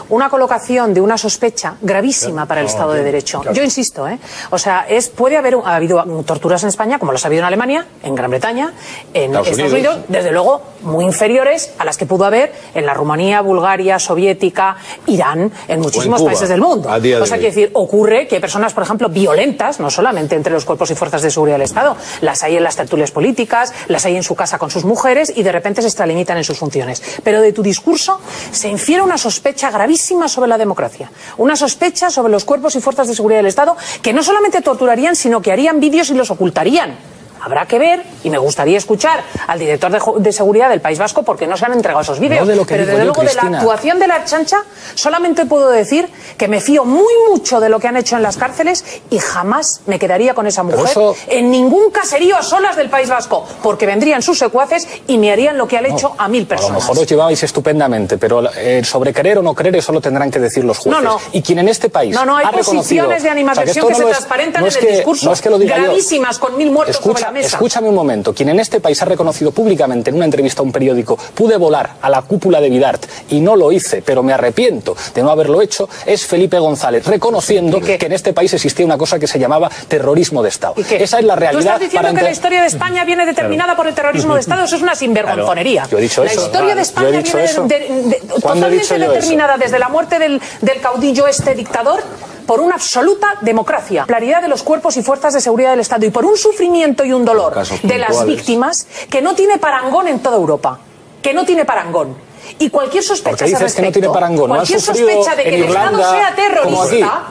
una colocación de una sospecha gravísima para el Estado de Derecho. Yo insisto, o sea, ha habido torturas en España, como las ha habido en Alemania, en Gran Bretaña, en Estados Unidos, desde luego muy inferiores a las que pudo haber en la Rumanía, Bulgaria, Soviética, Irán, en muchísimos países del mundo. O sea, quiero decir, ocurre que hay personas, por ejemplo, violentas, no solamente entre los cuerpos y fuerzas de seguridad del Estado, las hay en las tertulias políticas, las hay en su casa con sus mujeres y de repente se extralimitan en sus funciones. Pero de tu discurso se infiere una sospecha gravísima sobre la democracia, una sospecha sobre los cuerpos y fuerzas de seguridad del Estado que no solamente torturarían, sino que harían vídeos y los ocultarían. Habrá que ver, y me gustaría escuchar al director de seguridad del País Vasco porque no se han entregado esos vídeos. Pero desde luego de la actuación de la Ertzaintza solamente puedo decir que me fío muy mucho de lo que han hecho en las cárceles y jamás me quedaría con esa mujer en ningún caserío a solas del País Vasco, porque vendrían sus secuaces y me harían lo que han hecho a 1000 personas. A lo mejor os llevabais estupendamente, pero sobre querer o no querer eso lo tendrán que decir los jueces. Y quien en este país hay posiciones de animadversión que se transparentan en el discurso, gravísimas, con 1000 muertos sobre la mesa. mesa. Escúchame un momento. Quien en este país ha reconocido públicamente en una entrevista a un periódico: pude volar a la cúpula de Vidart y no lo hice, pero me arrepiento de no haberlo hecho, es Felipe González, reconociendo que en este país existía una cosa que se llamaba terrorismo de Estado. Esa es la realidad. ¿Tú estás diciendo que la historia de España viene determinada por el terrorismo de Estado? Eso es una sinvergonzonería. Yo he dicho eso. La historia de España viene totalmente determinada desde la muerte del caudillo dictador por una absoluta democracia, claridad de los cuerpos y fuerzas de seguridad del Estado y por un sufrimiento y un dolor de las víctimas que no tiene parangón en toda Europa, que no tiene parangón. Y cualquier sospecha a ese respecto, que no tiene parangón, cualquier sospecha de que el Estado sea terrorista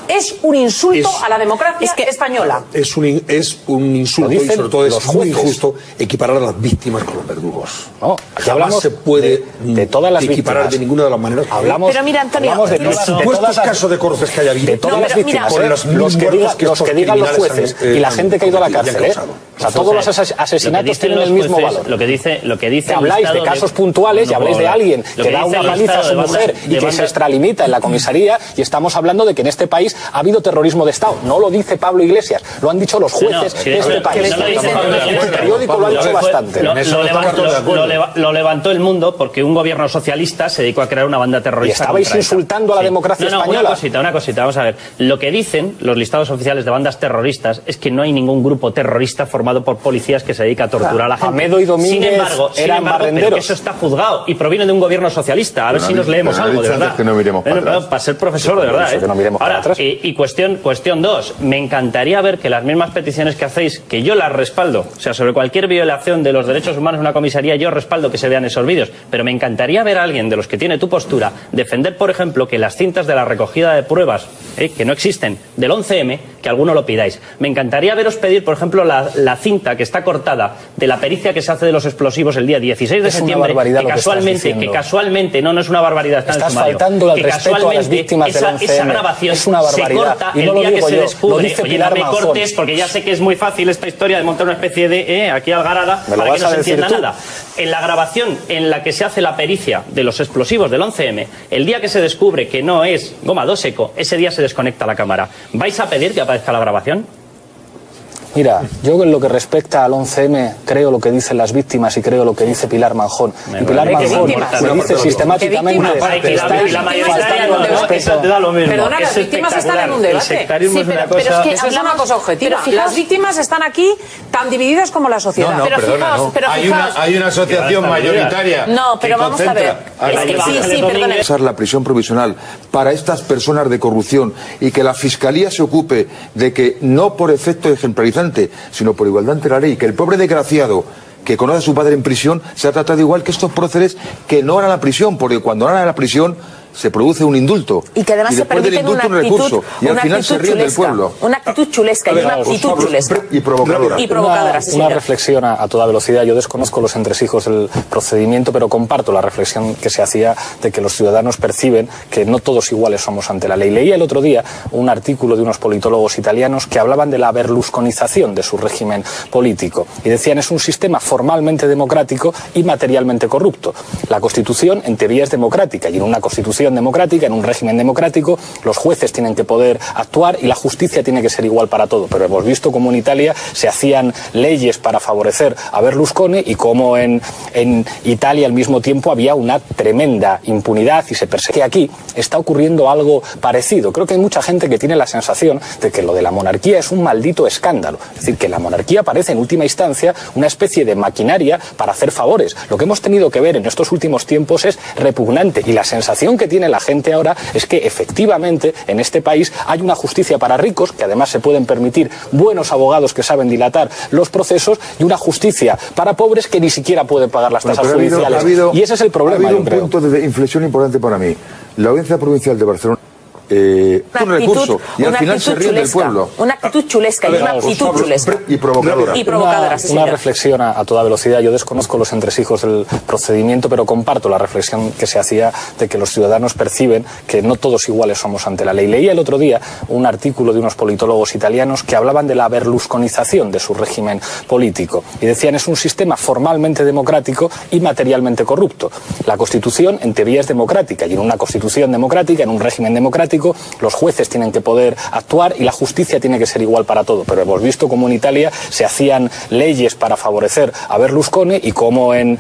es un insulto a la democracia española. Es un insulto y sobre todo es muy injusto equiparar a las víctimas con los verdugos. No, aquí hablamos se puede de todas las equiparar víctimas. de ninguna de las maneras. Pero mira, Antonio, de los supuestos casos de corrupción que haya habido. De todas las víctimas, los que digan los jueces y la gente que ha ido a la cárcel, o sea, todos los asesinatos tienen el mismo valor. Lo que dice habláis de casos puntuales y habláis de alguien que da una paliza a su mujer y que se extralimita en la comisaría, y estamos hablando de que en este país ha habido terrorismo de Estado. No lo dice Pablo Iglesias, lo han dicho los jueces de este país. El periódico lo ha dicho bastante. Lo levantó El Mundo porque un gobierno socialista se dedicó a crear una banda terrorista. ¿Y estabais insultando a la democracia española? Una cosita, vamos a ver. Lo que dicen los listados oficiales de bandas terroristas es que no hay ningún grupo terrorista formado por policías que se dedica a torturar a la gente. Amedo y Domínguez eran barrenderos. Pero que eso está juzgado y proviene de un gobierno socialista. A ver si nos leemos algo, de verdad. Que no miremos para ser profesor, de verdad. Que no miremos para atrás. Y cuestión 2. Me encantaría ver que las mismas peticiones que hacéis, que yo las respaldo, o sea, sobre cualquier violación de los derechos humanos en una comisaría, yo respaldo que se vean esos vídeos. Pero me encantaría ver a alguien de los que tiene tu postura defender, por ejemplo, que las cintas de la recogida de pruebas, que no existen, del 11M, que alguno lo pidáis. Me encantaría veros pedir, por ejemplo, la cinta que está cortada de la pericia que se hace de los explosivos el día 16 de septiembre, que casualmente, no es una barbaridad, está en el sumario, faltando al respeto a las víctimas del 11M. Esa grabación es una barbaridad. se corta y no el día que se descubre. Oye, no me Manjón. cortes, porque ya sé que es muy fácil esta historia de montar una especie de aquí algarada para que no se entienda nada. En la grabación en la que se hace la pericia de los explosivos del 11M, el día que se descubre que no es goma 2 seco, ese día se desconecta la cámara. ¿Vais a pedir que aparezca la grabación? Mira, yo en lo que respecta al 11M creo lo que dicen las víctimas y creo lo que dice Pilar Manjón. Y Pilar Manjón me dice sistemáticamente que estáis faltando al respeto. Perdona, las víctimas están en un debate. Pero es que es una cosa objetiva. Las víctimas están aquí tan divididas como la sociedad. No, perdona, no. Hay una asociación mayoritaria. No, pero vamos a ver. Sí, perdona. La prisión provisional para estas personas de corrupción y que la Fiscalía se ocupe de que no por efecto ejemplarizante, sino por igualdad ante la ley, que el pobre desgraciado que conoce a su padre en prisión se ha tratado igual que estos próceres que no van a la prisión, porque cuando van a la prisión se produce un indulto y que además y después se del indulto un recurso y al final se ríen del pueblo. Una actitud chulesca, una actitud chulesca y provocadora. Una reflexión a toda velocidad. Yo desconozco los entresijos del procedimiento, pero comparto la reflexión que se hacía de que los ciudadanos perciben que no todos iguales somos ante la ley. Leía el otro día un artículo de unos politólogos italianos que hablaban de la berlusconización de su régimen político y decían: es un sistema formalmente democrático y materialmente corrupto. La Constitución en teoría es democrática y en una Constitución democrática, en un régimen democrático, los jueces tienen que poder actuar y la justicia tiene que ser igual para todo. Pero hemos visto cómo en Italia se hacían leyes para favorecer a Berlusconi y cómo en Italia al mismo tiempo había una tremenda impunidad y se perseguía. Aquí está ocurriendo algo parecido. Creo que hay mucha gente que tiene la sensación de que lo de la monarquía es un maldito escándalo. Es decir, que la monarquía parece en última instancia una especie de maquinaria para hacer favores. Lo que hemos tenido que ver en estos últimos tiempos es repugnante y la sensación que tiene la gente ahora es que efectivamente en este país hay una justicia para ricos, que además se pueden permitir buenos abogados que saben dilatar los procesos, y una justicia para pobres que ni siquiera pueden pagar las tasas judiciales. Y ese es el problema. Ha habido un punto de inflexión importante para mí. La Audiencia Provincial de Barcelona un recurso y al final se ríen del pueblo. Una actitud chulesca una actitud chulesca y provocadora. Una reflexión a toda velocidad. Yo desconozco los entresijos del procedimiento, pero comparto la reflexión que se hacía de que los ciudadanos perciben que no todos iguales somos ante la ley. Leía el otro día un artículo de unos politólogos italianos que hablaban de la berlusconización de su régimen político y decían: es un sistema formalmente democrático y materialmente corrupto. La Constitución en teoría es democrática y en una Constitución democrática, en un régimen democrático, político, los jueces tienen que poder actuar y la justicia tiene que ser igual para todo. Pero hemos visto cómo en Italia se hacían leyes para favorecer a Berlusconi y cómo en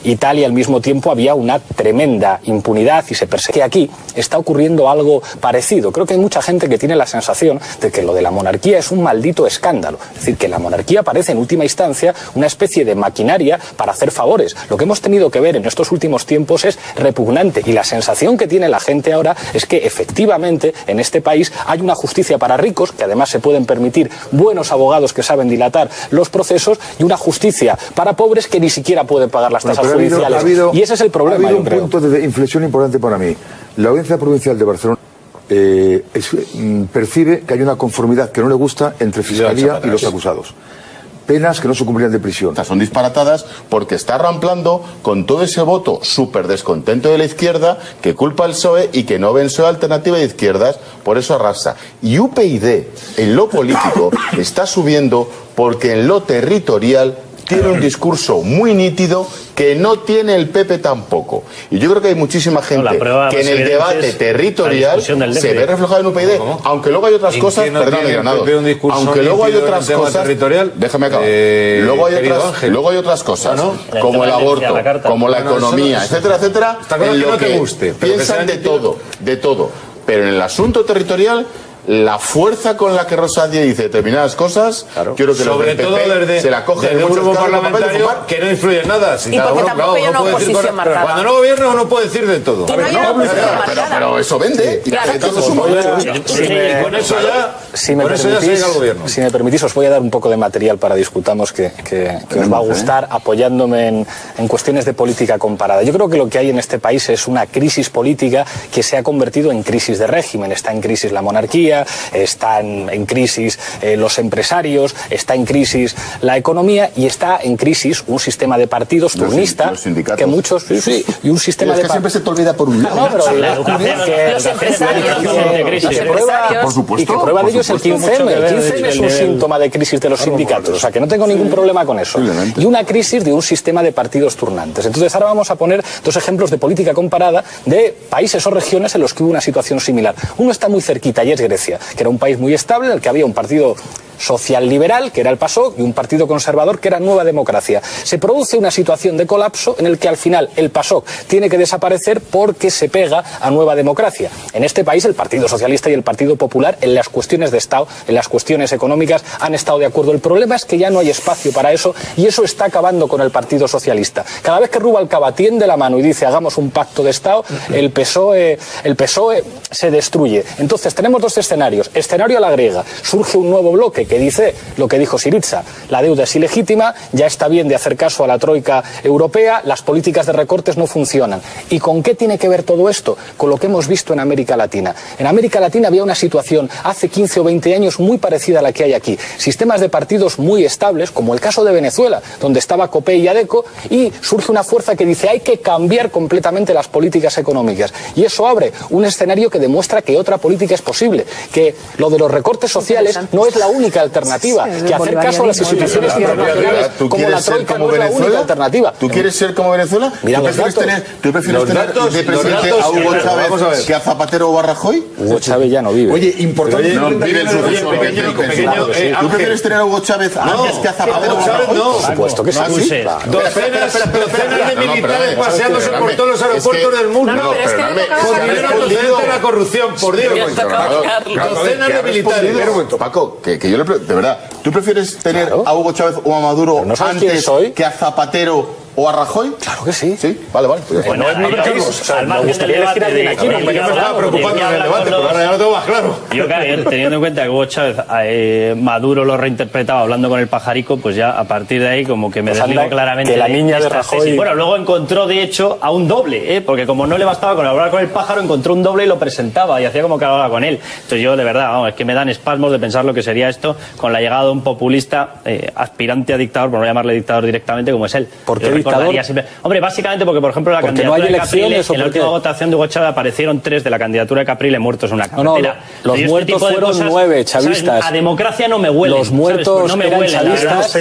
Italia al mismo tiempo había una tremenda impunidad y se perseguía. Aquí está ocurriendo algo parecido. Creo que hay mucha gente que tiene la sensación de que lo de la monarquía es un maldito escándalo. Es decir, que la monarquía parece en última instancia una especie de maquinaria para hacer favores. Lo que hemos tenido que ver en estos últimos tiempos es repugnante y la sensación que tiene la gente ahora es que efectivamente en este país hay una justicia para ricos, que además se pueden permitir buenos abogados que saben dilatar los procesos, y una justicia para pobres que ni siquiera pueden pagar las tasas judiciales. Y ese es el problema, yo creo. Ha habido un punto de inflexión importante para mí. La Audiencia Provincial de Barcelona percibe que hay una conformidad que no le gusta entre Fiscalía y los acusados. Penas que no se cumplirían de prisión. Son disparatadas porque está ramplando con todo ese voto súper descontento de la izquierda que culpa al PSOE y que no ve en PSOE alternativa de izquierdas, por eso arrasa. Y UPyD en lo político está subiendo porque en lo territorial tiene un discurso muy nítido que no tiene el PP tampoco. Y yo creo que hay muchísima gente que en el debate territorial se ve reflejado en UPyD, aunque luego hay otras cosas, aunque luego hay otras cosas, déjame acabar, luego hay otras cosas, como el aborto, como la economía, etcétera, etcétera, en lo que piensan de todo, pero en el asunto territorial la fuerza con la que Rosa Díez dice determinadas cosas, quiero que sobre todo desde se la coge desde un grupo parlamentario que no influye en nada. Y porque tampoco hay una oposición marcada. Cuando no gobierna uno puede decir de todo. Pero eso vende. Si me permitís, os voy a dar un poco de material para discutamos que os va a gustar, apoyándome en cuestiones de política comparada. Yo creo que lo que hay en este país es una crisis política que se ha convertido en crisis de régimen. Está en crisis la monarquía, están en crisis los empresarios, está en crisis la economía y está en crisis un sistema de partidos turnista que muchos y un sistema de siempre se te olvida por un lado. No, pero la educación, los empresarios, por supuesto, y que prueba de ello es el 15M. El 15M es un síntoma de crisis de los sindicatos, o sea que no tengo ningún problema con eso. Y una crisis de un sistema de partidos turnantes. Entonces ahora vamos a poner dos ejemplos de política comparada de países o regiones en los que hubo una situación similar. Uno está muy cerquita y es Grecia, que era un país muy estable en el que había un partido social liberal, que era el PASOK, y un partido conservador, que era Nueva Democracia. Se produce una situación de colapso en el que al final el PASOK tiene que desaparecer porque se pega a Nueva Democracia. En este país el Partido Socialista y el Partido Popular en las cuestiones de Estado, en las cuestiones económicas, han estado de acuerdo. El problema es que ya no hay espacio para eso y eso está acabando con el Partido Socialista. Cada vez que Rubalcaba tiende la mano y dice hagamos un pacto de Estado, el PSOE se destruye. Entonces tenemos dos escenarios. Escenario a la griega. Surge un nuevo bloque que dice lo que dijo Syriza: la deuda es ilegítima, ya está bien de hacer caso a la troika europea, las políticas de recortes no funcionan. ¿Y con qué tiene que ver todo esto? Con lo que hemos visto en América Latina. En América Latina había una situación hace 15 o 20 años muy parecida a la que hay aquí. Sistemas de partidos muy estables, como el caso de Venezuela, donde estaba COPEI y ADECO, y surge una fuerza que dice hay que cambiar completamente las políticas económicas. Y eso abre un escenario que demuestra que otra política es posible, que lo de los recortes sociales no es la única alternativa, que hacer caso a las instituciones internacionales como la troika no es la única alternativa. ¿Tú quieres ser como Venezuela? Mira, ¿Tú prefieres tener de presidente a Hugo Chávez que a Zapatero o a Rajoy? Hugo Chávez ya no vive. Oye, importante. No vive el sucesor. ¿Tú prefieres tener a Hugo Chávez antes que a Zapatero o a Rajoy? Por supuesto que sí. Docenas de militares paseándose por todos los aeropuertos del mundo con dinero procedente de la corrupción, por Dios. Docenas de militares. Paco, que yo le de verdad, ¿tú prefieres tener a Hugo Chávez o a Maduro antes que a Zapatero o a Rajoy? Claro que sí. Sí, vale. Bueno, me gustaría elegir a alguien aquí. Yo me estaba preocupando en el debate, pero ahora ya lo tengo más claro. Yo, claro, teniendo en cuenta que Hugo Chávez, Maduro lo reinterpretaba hablando con el pajarico, pues ya a partir de ahí como que me desligo claramente que la niña de Rajoy... tesis. Bueno, luego encontró de hecho a un doble, porque como no le bastaba con hablar con el pájaro, encontró un doble y lo presentaba y hacía como que hablaba con él. Entonces yo de verdad, es que me dan espasmos de pensar lo que sería esto con la llegada de un populista aspirante a dictador, por no llamarle dictador directamente, como es él. ¿Por qué recordaría siempre. Hombre, básicamente porque, por ejemplo, la candidatura de Capriles, en la última votación de Hugo Chávez aparecieron 3 de la candidatura de Capriles muertos en una carretera. Los muertos fueron 9 chavistas. A democracia no me huele. Los muertos no me eran chavistas.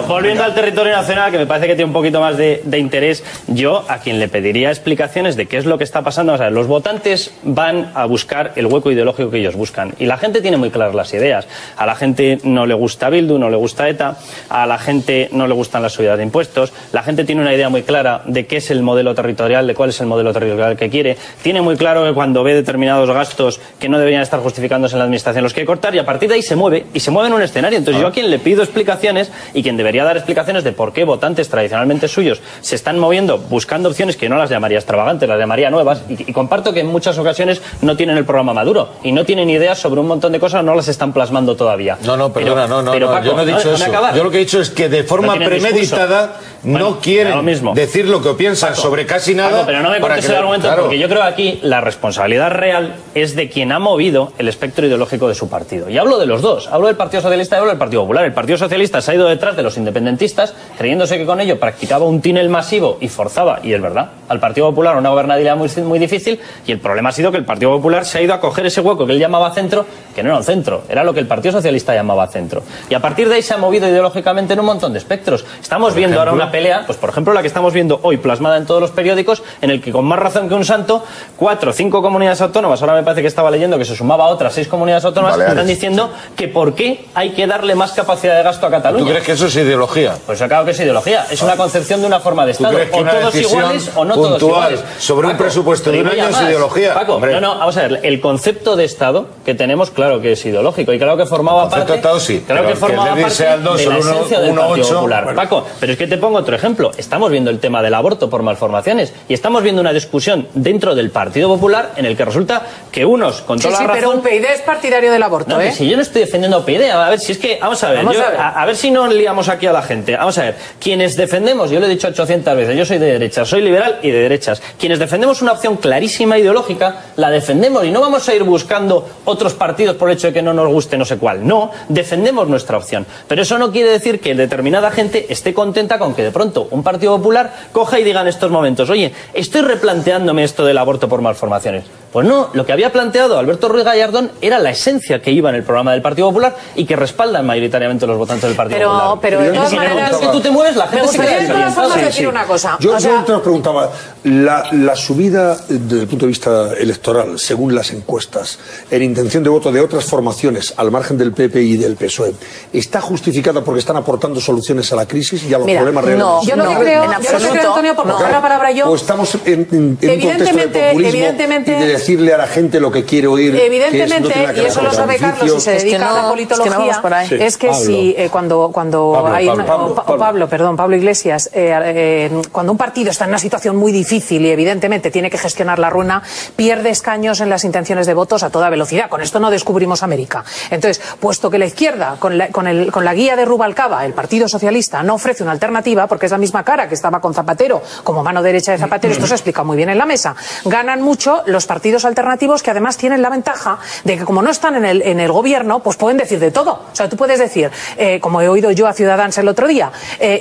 Volviendo al territorio nacional, que me parece que tiene un poquito más de interés, yo a quien le pediría explicaciones de qué es lo que está pasando. O sea, los votantes van a buscar el hueco ideológico que ellos buscan. Y la gente tiene muy claras las ideas. A la gente no le gusta Bildu, no le gusta ETA, a la gente no le gustan las subidas de impuestos, la gente tiene una idea muy clara de qué es el modelo territorial, de cuál es el modelo territorial que quiere, tiene muy claro que cuando ve determinados gastos que no deberían estar justificándose en la administración los quiere cortar, y a partir de ahí se mueve, y se mueve en un escenario. Entonces yo a quien le pido explicaciones, y quien debería dar explicaciones de por qué votantes tradicionalmente suyos se están moviendo buscando opciones que yo no las llamaría extravagantes, las llamaría nuevas, y comparto que en muchas ocasiones no tienen el programa maduro y no tienen ideas sobre un montón de cosas, no las están plasmando todavía. Perdona, Paco, yo no he dicho eso. Yo lo que he dicho es que de forma premeditada no quieren decir lo que piensan sobre casi nada. Pero no me cortes el argumento, porque yo creo que aquí la responsabilidad real es de quien ha movido el espectro ideológico de su partido. Y hablo de los dos, hablo del Partido Socialista y hablo del Partido Popular. El Partido Socialista se ha ido detrás de los independentistas, creyéndose que con ello practicaba un túnel masivo y forzaba, y es verdad, al Partido Popular una gobernabilidad muy difícil, y el problema ha sido que el Partido Popular se ha ido a coger ese hueco que él llamaba centro, que no era un centro, era lo que el Partido Socialista llamaba centro. Y a partir de ahí se ha movido ideológicamente en un montón de espectros. Estamos viendo ahora una pelea, pues por ejemplo la que estamos viendo hoy plasmada en todos los periódicos, en el que con más razón que un santo, 4 o 5 comunidades autónomas, ahora me parece que estaba leyendo que se sumaba a otras 6 comunidades autónomas, que están diciendo que por qué hay que darle más capacidad de gasto a Cataluña. ¿Tú crees que eso es ideología? Pues claro que es ideología, es una concepción de una forma de Estado, o todos iguales o no todos iguales. Sobre un presupuesto de un año es ideología. Paco, vamos a ver, el concepto de Estado que tenemos, claro que es ideológico, y claro que formaba parte, Estado, sí, claro que formaba parte de la esencia del Partido Popular. Paco, pero es que te pongo otro ejemplo. Estamos viendo el tema del aborto por malformaciones y estamos viendo una discusión dentro del Partido Popular en el que resulta que unos, con toda la razón... pero UPyD es partidario del aborto, no, si yo no estoy defendiendo a UPyD, a ver, si es que, vamos a ver, a ver si no liamos aquí a la gente. Vamos a ver, quienes defendemos, yo lo he dicho 800 veces, yo soy de derechas, soy liberal y de derechas. Quienes defendemos una opción clarísima ideológica, la defendemos y no vamos a ir buscando otros partidos por el hecho de que no nos guste no sé cuál. No, defendemos nuestra opción. Pero eso no quiere decir que determinada gente esté contenta con que de pronto un Partido Popular coja y diga en estos momentos, oye, estoy replanteándome esto del aborto por malformaciones. Pues no, lo que había planteado Alberto Ruiz Gallardón era la esencia que iba en el programa del Partido Popular y que respaldan mayoritariamente los votantes del Partido Popular. Pero de todas maneras, que tú te mueves, la gente se queda desorientada. Decir una cosa. Yo te os preguntaba, la subida desde el punto de vista electoral, según las encuestas, en intención de voto de otras formaciones al margen del PP y del PSOE, ¿está justificada porque están aportando soluciones a la crisis y a los problemas reales? No, yo lo que creo, Antonio, por coger la palabra yo... ¿O estamos en un contexto de populismo y de decirle a la gente lo que quiere oír? Evidentemente, y eso lo sabe Carlos y se dedica a la politología, es que si cuando hay... Pablo Iglesias, cuando un partido está en una situación muy difícil y evidentemente tiene que gestionar la ruina, pierde escaños en las intenciones de votos a toda velocidad. Con esto no descubrimos América. Entonces, puesto que la izquierda, con la guía de Rubalcaba, el Partido Socialista, no ofrece una alternativa, porque es la misma cara que estaba con Zapatero como mano derecha de Zapatero, esto se explica muy bien en la mesa, ganan mucho los partidos alternativos, que además tienen la ventaja de que como no están en el gobierno, pues pueden decir de todo. O sea, tú puedes decir, como he oído yo a Ciudadanos el otro día,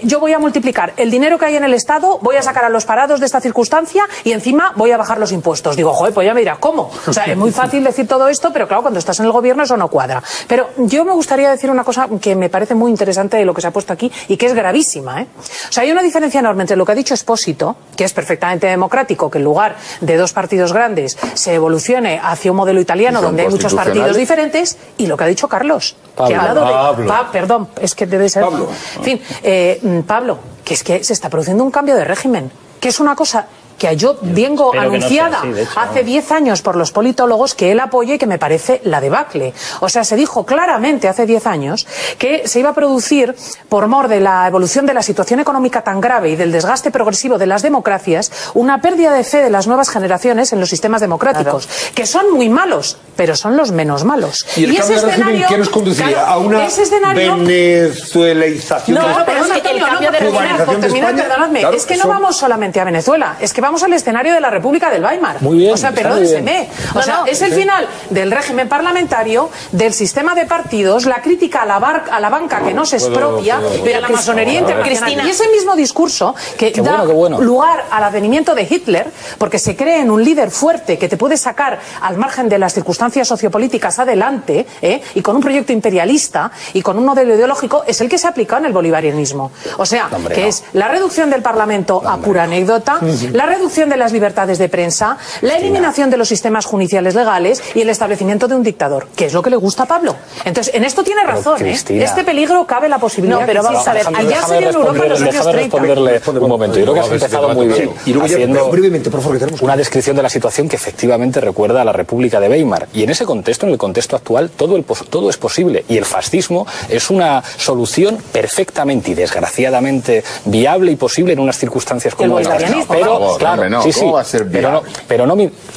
yo voy a multiplicar el dinero que hay en el Estado, voy a sacar a los parados de esta circunstancia y encima voy a bajar los impuestos. Digo, joder, pues ya me dirás, ¿cómo? O sea, es muy fácil decir todo esto, pero claro, cuando estás en el gobierno eso no cuadra. Pero yo me gustaría decir una cosa que me parece muy interesante de lo que se ha puesto aquí y que es gravísima, O sea, hay una diferencia enorme entre lo que ha dicho Expósito, que es perfectamente democrático, que en lugar de 2 partidos grandes se evolucione hacia un modelo italiano donde hay muchos partidos diferentes, y lo que ha dicho Carlos, que ha hablado de... perdón, es que debe ser... Pablo. En fin, Pablo, que es que se está produciendo un cambio de régimen, que es una cosa que yo vengo anunciada hace 10 años por los politólogos, que él apoya y que me parece la debacle. O sea, se dijo claramente hace 10 años que se iba a producir, por mor de la evolución de la situación económica tan grave y del desgaste progresivo de las democracias, una pérdida de fe de las nuevas generaciones en los sistemas democráticos, que son muy malos, pero son los menos malos. ¿Y el cambio de régimen qué nos conduciría? ¿A una venezuelaización? No, pero es que el cambio de régimen, perdonadme, es que no vamos solamente a Venezuela, es que volvamos al escenario de la República del Weimar. Muy bien, o sea, perdónseme. O sea, es el final del régimen parlamentario, del sistema de partidos, la crítica a la banca que no se expropia, pero la masonería internacional. Y ese mismo discurso que da lugar al advenimiento de Hitler, porque se cree en un líder fuerte que te puede sacar al margen de las circunstancias sociopolíticas adelante, y con un proyecto imperialista y con un modelo ideológico, es el que se ha aplicado en el bolivarianismo. O sea, es la reducción del Parlamento a pura anécdota, la reducción de las libertades de prensa, la eliminación de los sistemas judiciales legales y el establecimiento de un dictador, que es lo que le gusta a Pablo. Entonces, en esto tiene razón, Este peligro cabe la posibilidad. No, pero vamos a ver, allá sería en Europa en los años 30. Responderle un momento. Yo creo que has empezado muy bien haciendo brevemente, por favor, que tenemos una descripción de la situación que efectivamente recuerda a la República de Weimar. Y en ese contexto, en el contexto actual, todo es posible. Y el fascismo es una solución perfectamente y desgraciadamente viable y posible en unas circunstancias como estas. Pero, claro, ¿cómo va a ser viable?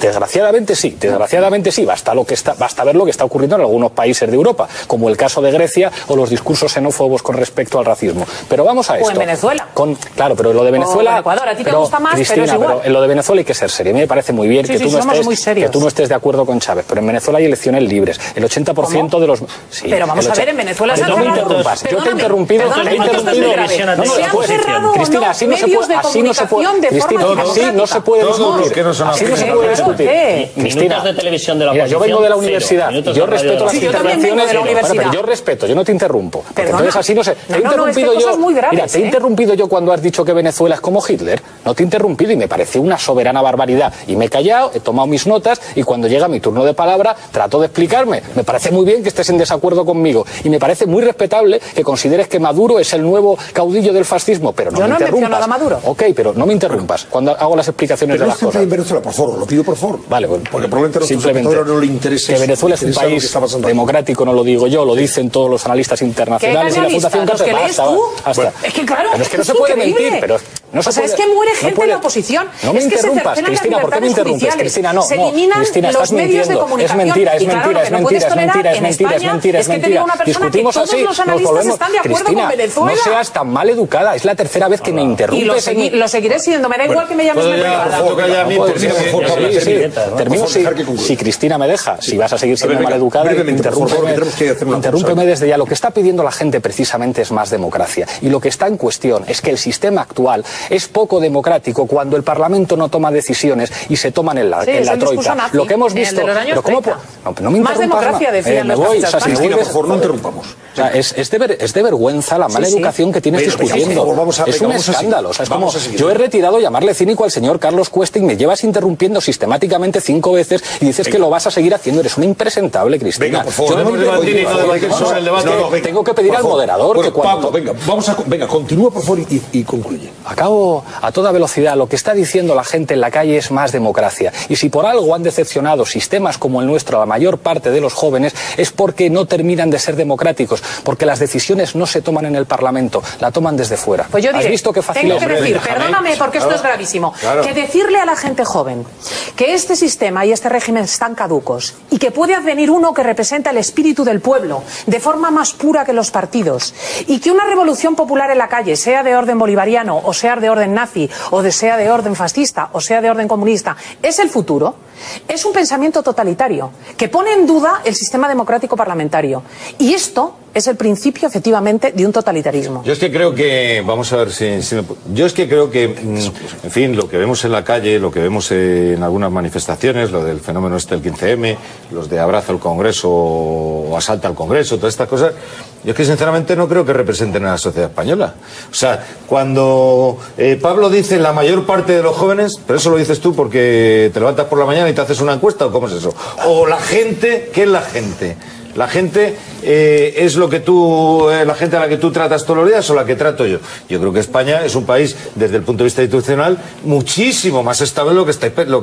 Desgraciadamente sí. Basta ver lo que está ocurriendo en algunos países de Europa, como el caso de Grecia o los discursos xenófobos con respecto al racismo. Pero vamos a esto. O en Venezuela. Claro, pero lo de Venezuela... O en Ecuador, a ti te gusta más, Cristina, pero es igual. En lo de Venezuela hay que ser serio. A mí me parece muy bien que tú no estés de acuerdo con Chávez, pero en Venezuela hay elecciones libres. El 80% de los... Sí, pero vamos a ver, en Venezuela se han cerrado... No me interrumpas. Yo te he interrumpido. Cristina, así no se puede... Así no se puede discutir. Minutos de televisión de la oposición. Yo vengo de la universidad. Yo respeto las intervenciones. Pero yo respeto, yo no te interrumpo. Entonces así no sé. Te he interrumpido yo cuando has dicho que Venezuela es como Hitler. No te he interrumpido y me pareció una soberana barbaridad. Y me he callado, he tomado mis notas y cuando llega mi turno de palabra trato de explicarme. Me parece muy bien que estés en desacuerdo conmigo y me parece muy respetable que consideres que Maduro es el nuevo caudillo del fascismo, pero no me interrumpas. Yo no he mencionado a Maduro. Ok, pero no me interrumpas cuando hago las explicaciones de las cosas. En Venezuela, por favor, lo pido por favor. Vale, bueno, porque probablemente simplemente no le interese. Que Venezuela es un país democrático, no lo digo yo, lo dicen todos los analistas internacionales y la Fundación Cárcel. Es que claro, pero es que no se puede mentir, pero no se puede. Es que muere gente en la oposición. No me interrumpas, Cristina, ¿por qué me interrumpes? Cristina, no, se eliminan los medios de comunicación. Es mentira. Discutimos así, nos volvemos. Cristina, no seas tan mal educada, es la tercera vez que me interrumpes. Y lo seguiré siendo, me da igual que me llames Termino si Cristina me deja, si vas a seguir siendo mal educada, interrúmpeme desde ya. Lo que está pidiendo la gente precisamente es más democracia. Y lo que está en cuestión es que el sistema actual es poco democrático cuando el Parlamento no toma decisiones y se toman en la troika. Lo que hemos visto... Pero ¿cómo no me interrumpas? Más democracia, decían los fascistas. Cristina, por favor, no interrumpamos. O sea, es de vergüenza la mala educación que tienes discutiendo. Es un escándalo. Yo he retirado llamarle cínico al señor Carlos Cuesta y me llevas interrumpiendo sistemáticamente 5 veces y dices que lo vas a seguir haciendo. Eres una impresentable, Cristina. Venga, por favor. Tengo que pedir al moderador que cuando... Pablo, venga, continúa, por favor, y concluye. Acabo a toda velocidad. Lo que está diciendo la gente en la calle es más democracia. Y si por algo han decepcionado sistemas como el nuestro a la mayor parte de los jóvenes, es porque no terminan de ser democráticos, porque las decisiones no se toman en el Parlamento, la toman desde fuera. Pues yo diré, ¿has visto qué fácil tengo que decir, perdóname porque esto es gravísimo, que decirle a la gente joven que este sistema y este régimen están caducos y que puede advenir uno que representa el espíritu del pueblo de forma más pura que los partidos y que una revolución popular en la calle, sea de orden bolivariano o sea de orden nazi o sea de orden fascista o sea de orden comunista, es el futuro, es un pensamiento totalitario que pone en duda el sistema democrático parlamentario. Y esto es el principio, efectivamente, de un totalitarismo. Yo es que creo que, vamos a ver yo es que creo que, en fin, lo que vemos en la calle, lo que vemos en algunas manifestaciones, lo del fenómeno este del 15M, los de abrazo al Congreso o asalta al Congreso, todas estas cosas, yo es que sinceramente no creo que representen a la sociedad española. O sea, cuando Pablo dice la mayor parte de los jóvenes, pero eso lo dices tú porque te levantas por la mañana y te haces una encuesta, ¿o cómo es eso? O la gente, ¿qué es la gente? La gente es lo que la gente a la que tú tratas todos los días o la que trato yo. Yo creo que España es un país, desde el punto de vista institucional, muchísimo más estable de lo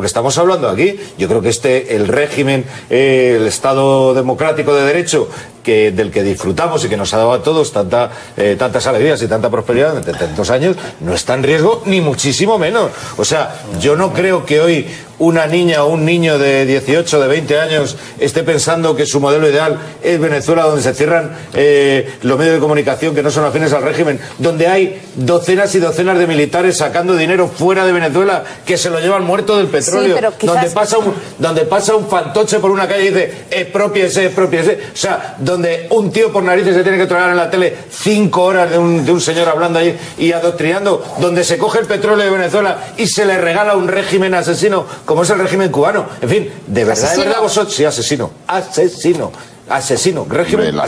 que estamos hablando aquí. Yo creo que el régimen, el Estado democrático de derecho, del que disfrutamos y que nos ha dado a todos tantas alegrías y tanta prosperidad durante tantos años, no está en riesgo, ni muchísimo menos. O sea, yo no creo que hoy una niña o un niño de 18, de 20 años esté pensando que su modelo ideal es Venezuela, donde se cierran los medios de comunicación que no son afines al régimen, donde hay docenas y docenas de militares sacando dinero fuera de Venezuela que se lo llevan muerto del petróleo, sí, donde pasa un fantoche por una calle y dice expropiese. O sea, donde un tío por narices se tiene que tragar en la tele 5 horas de un señor hablando ahí y adoctrinando, donde se coge el petróleo de Venezuela y se le regala a un régimen asesino como es el régimen cubano. En fin, de verdad vosotros... Sí, asesino, régimen asesino. Pero régimen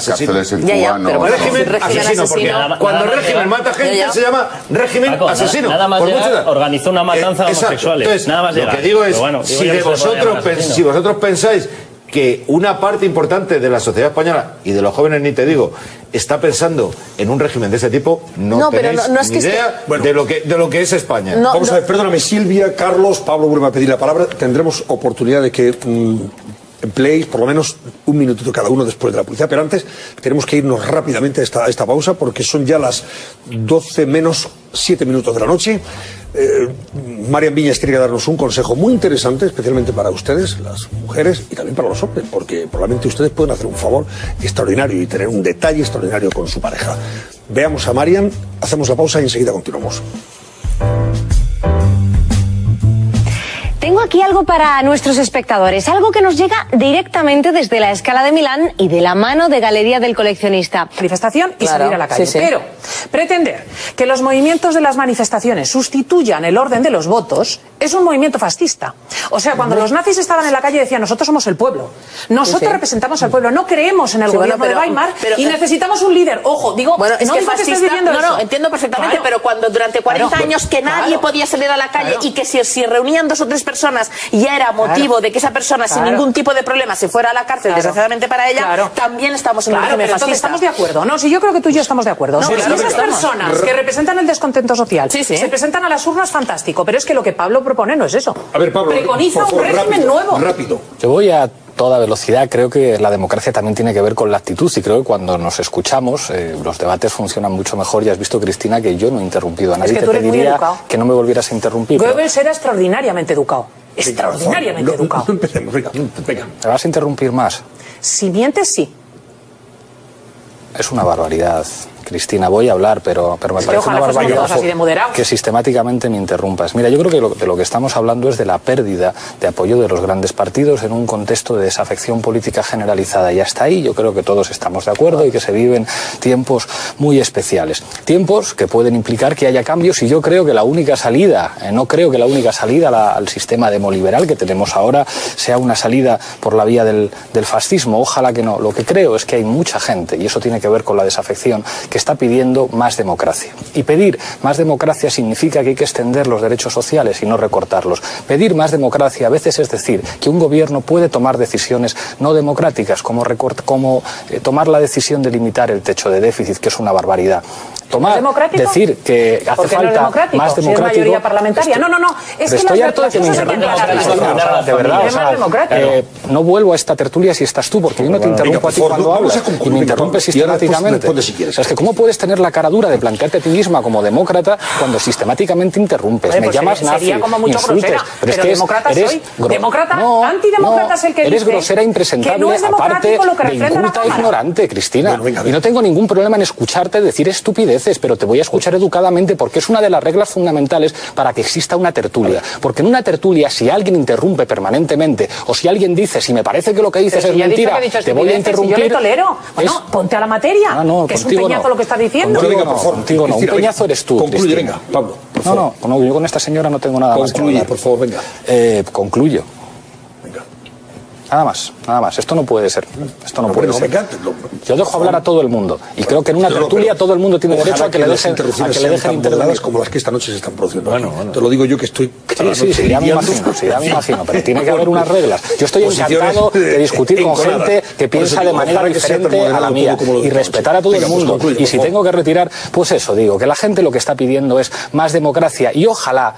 asesino, porque cuando el régimen mata gente se llama régimen asesino. Nada más organizó una matanza de homosexuales. Entonces, nada más lo que digo es, si vosotros pensáis que una parte importante de la sociedad española, y de los jóvenes ni te digo, está pensando en un régimen de ese tipo, no tenéis ni idea de lo que es España. Vamos a ver, perdóname, Silvia, Carlos, Pablo vuelve a pedir la palabra. Tendremos oportunidad de que empleéis por lo menos un minutito cada uno después de la publicidad, pero antes tenemos que irnos rápidamente a esta pausa porque son ya las 12 menos 7 minutos de la noche. Marian Viñas tiene que darnos un consejo muy interesante, especialmente para ustedes, las mujeres, y también para los hombres, porque probablemente ustedes pueden hacer un favor extraordinario y tener un detalle extraordinario con su pareja. Veamos a Marian, hacemos la pausa y enseguida continuamos. Tengo aquí algo para nuestros espectadores, algo que nos llega directamente desde la Scala de Milán y de la mano de Galería del Coleccionista. Manifestación y salir a la calle. Sí. Pero pretender que los movimientos de las manifestaciones sustituyan el orden de los votos es un movimiento fascista. O sea, cuando los nazis estaban en la calle decían, nosotros somos el pueblo, nosotros representamos al pueblo, no creemos en el gobierno de Weimar y necesitamos un líder. Ojo, digo, bueno, es no que digo fascista, que estés viviendo eso. No, entiendo perfectamente, pero cuando durante 40 años que nadie podía salir a la calle y que si reunían 2 o 3 personas ya era motivo de que esa persona sin ningún tipo de problema se fuera a la cárcel, desgraciadamente para ella, también estamos en un régimen fascista. Entonces estamos de acuerdo. No, si yo creo que tú y yo estamos de acuerdo. Si esas personas que representan el descontento social se presentan a las urnas, fantástico, pero es que lo que Pablo propone no es eso. A ver, Pablo, preconiza un régimen nuevo. Rápido. Yo voy a toda velocidad. Creo que la democracia también tiene que ver con la actitud y creo que cuando nos escuchamos los debates funcionan mucho mejor. Ya has visto, Cristina, que yo no he interrumpido a nadie. Es que tú eres muy educado. Que no me volvieras a interrumpir. Goebbels era extraordinariamente educado. Extraordinariamente educado. No empecemos, venga. ¿Me vas a interrumpir más? Si mientes, sí. Es una barbaridad, Cristina. Voy a hablar, pero me parece una barbaridad que sistemáticamente me interrumpas. Mira, yo creo que de lo que estamos hablando es de la pérdida de apoyo de los grandes partidos en un contexto de desafección política generalizada. Y hasta ahí yo creo que todos estamos de acuerdo y que se viven tiempos muy especiales. Tiempos que pueden implicar que haya cambios y yo creo que la única salida, no creo que la única salida al sistema demoliberal que tenemos ahora sea una salida por la vía del fascismo. Ojalá que no. Lo que creo es que hay mucha gente, y eso tiene que ver con la desafección, que está pidiendo más democracia. Y pedir más democracia significa que hay que extender los derechos sociales y no recortarlos. Pedir más democracia a veces es decir que un gobierno puede tomar decisiones no democráticas, como tomar la decisión de limitar el techo de déficit, que es una barbaridad. Decir que hace falta más democrático. Si es mayoría parlamentaria. No. Es que estoy harto de que me interrumpas. De verdad, no vuelvo a esta tertulia si estás tú, porque yo no te interrumpo a ti cuando hablas y me interrumpes sistemáticamente. Es que ¿cómo puedes tener la cara dura de plantearte a ti misma como demócrata cuando sistemáticamente interrumpes? Me llamas nazi, insultes. Pero es que demócrata soy. Demócrata, antidemócrata es el que eres grosera, impresentable, aparte de inculta e ignorante, Cristina. Y no tengo ningún problema en escucharte decir estupidez, pero te voy a escuchar educadamente porque es una de las reglas fundamentales para que exista una tertulia. Porque en una tertulia, si alguien interrumpe permanentemente o si alguien dice, si me parece que lo que dices es mentira, te voy a interrumpir. Yo le tolero. Bueno, ponte a la materia, que es un peñazo lo que estás diciendo. Contigo no, un peñazo eres tú. Concluye, venga, Pablo. No, yo con esta señora no tengo nada más que hablar. Por favor, venga. Concluyo. Nada más. Esto no puede ser. Esto no puede ser. Yo dejo hablar a todo el mundo. Y creo que en una tertulia todo el mundo tiene derecho a que le dejen intervenir. Como las que esta noche se están produciendo. Te lo digo yo que estoy... Sí, ya me imagino. Pero tiene que haber unas reglas. Yo estoy encantado de discutir con gente que piensa de manera diferente a la mía. Y respetar a todo el mundo. Y si tengo que retirar, pues eso, digo, que la gente lo que está pidiendo es más democracia. Y ojalá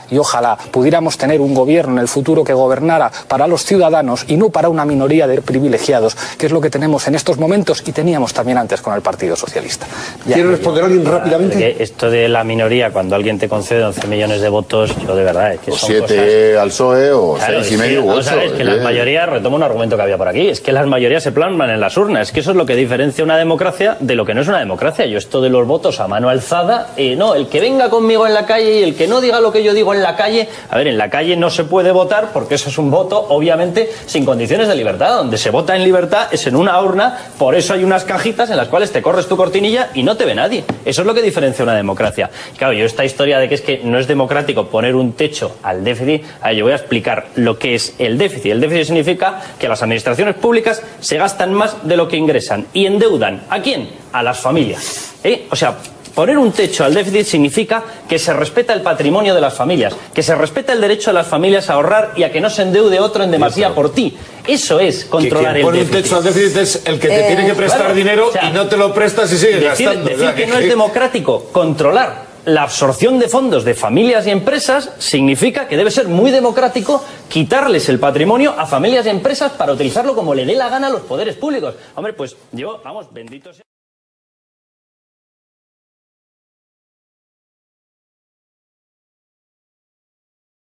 pudiéramos tener un gobierno en el futuro que gobernara para los ciudadanos y no para una una minoría de privilegiados, que es lo que tenemos en estos momentos y teníamos también antes con el Partido Socialista. ¿Quiere responder alguien rápidamente? Esto de la minoría, cuando alguien te concede 11 millones de votos, yo de verdad es que son 7 cosas... al PSOE o Claro, 6,5 u 8. Es que las mayorías, retomo un argumento que había por aquí, es que las mayorías se plasman en las urnas, es que eso es lo que diferencia una democracia de lo que no es una democracia. Yo esto de los votos a mano alzada, no, el que venga conmigo en la calle y el que no diga lo que yo digo en la calle, a ver, en la calle no se puede votar porque eso es un voto, obviamente, sin condiciones de libertad. Donde se vota en libertad es en una urna, por eso hay unas cajitas en las cuales te corres tu cortinilla y no te ve nadie. Eso es lo que diferencia una democracia. Claro, yo esta historia de que es que no es democrático poner un techo al déficit, yo voy a explicar lo que es el déficit. El déficit significa que las administraciones públicas se gastan más de lo que ingresan y endeudan. ¿A quién? A las familias. O sea, poner un techo al déficit significa que se respeta el patrimonio de las familias, que se respeta el derecho de las familias a ahorrar y a que no se endeude otro en demasía por ti. Eso es controlar el déficit. Pone un techo al déficit es el que te tiene que prestar dinero, o sea, y no te lo prestas y sigues gastando. Decir que no es democrático controlar la absorción de fondos de familias y empresas significa que debe ser muy democrático quitarles el patrimonio a familias y empresas para utilizarlo como le dé la gana a los poderes públicos. Hombre, pues yo, vamos, bendito sea.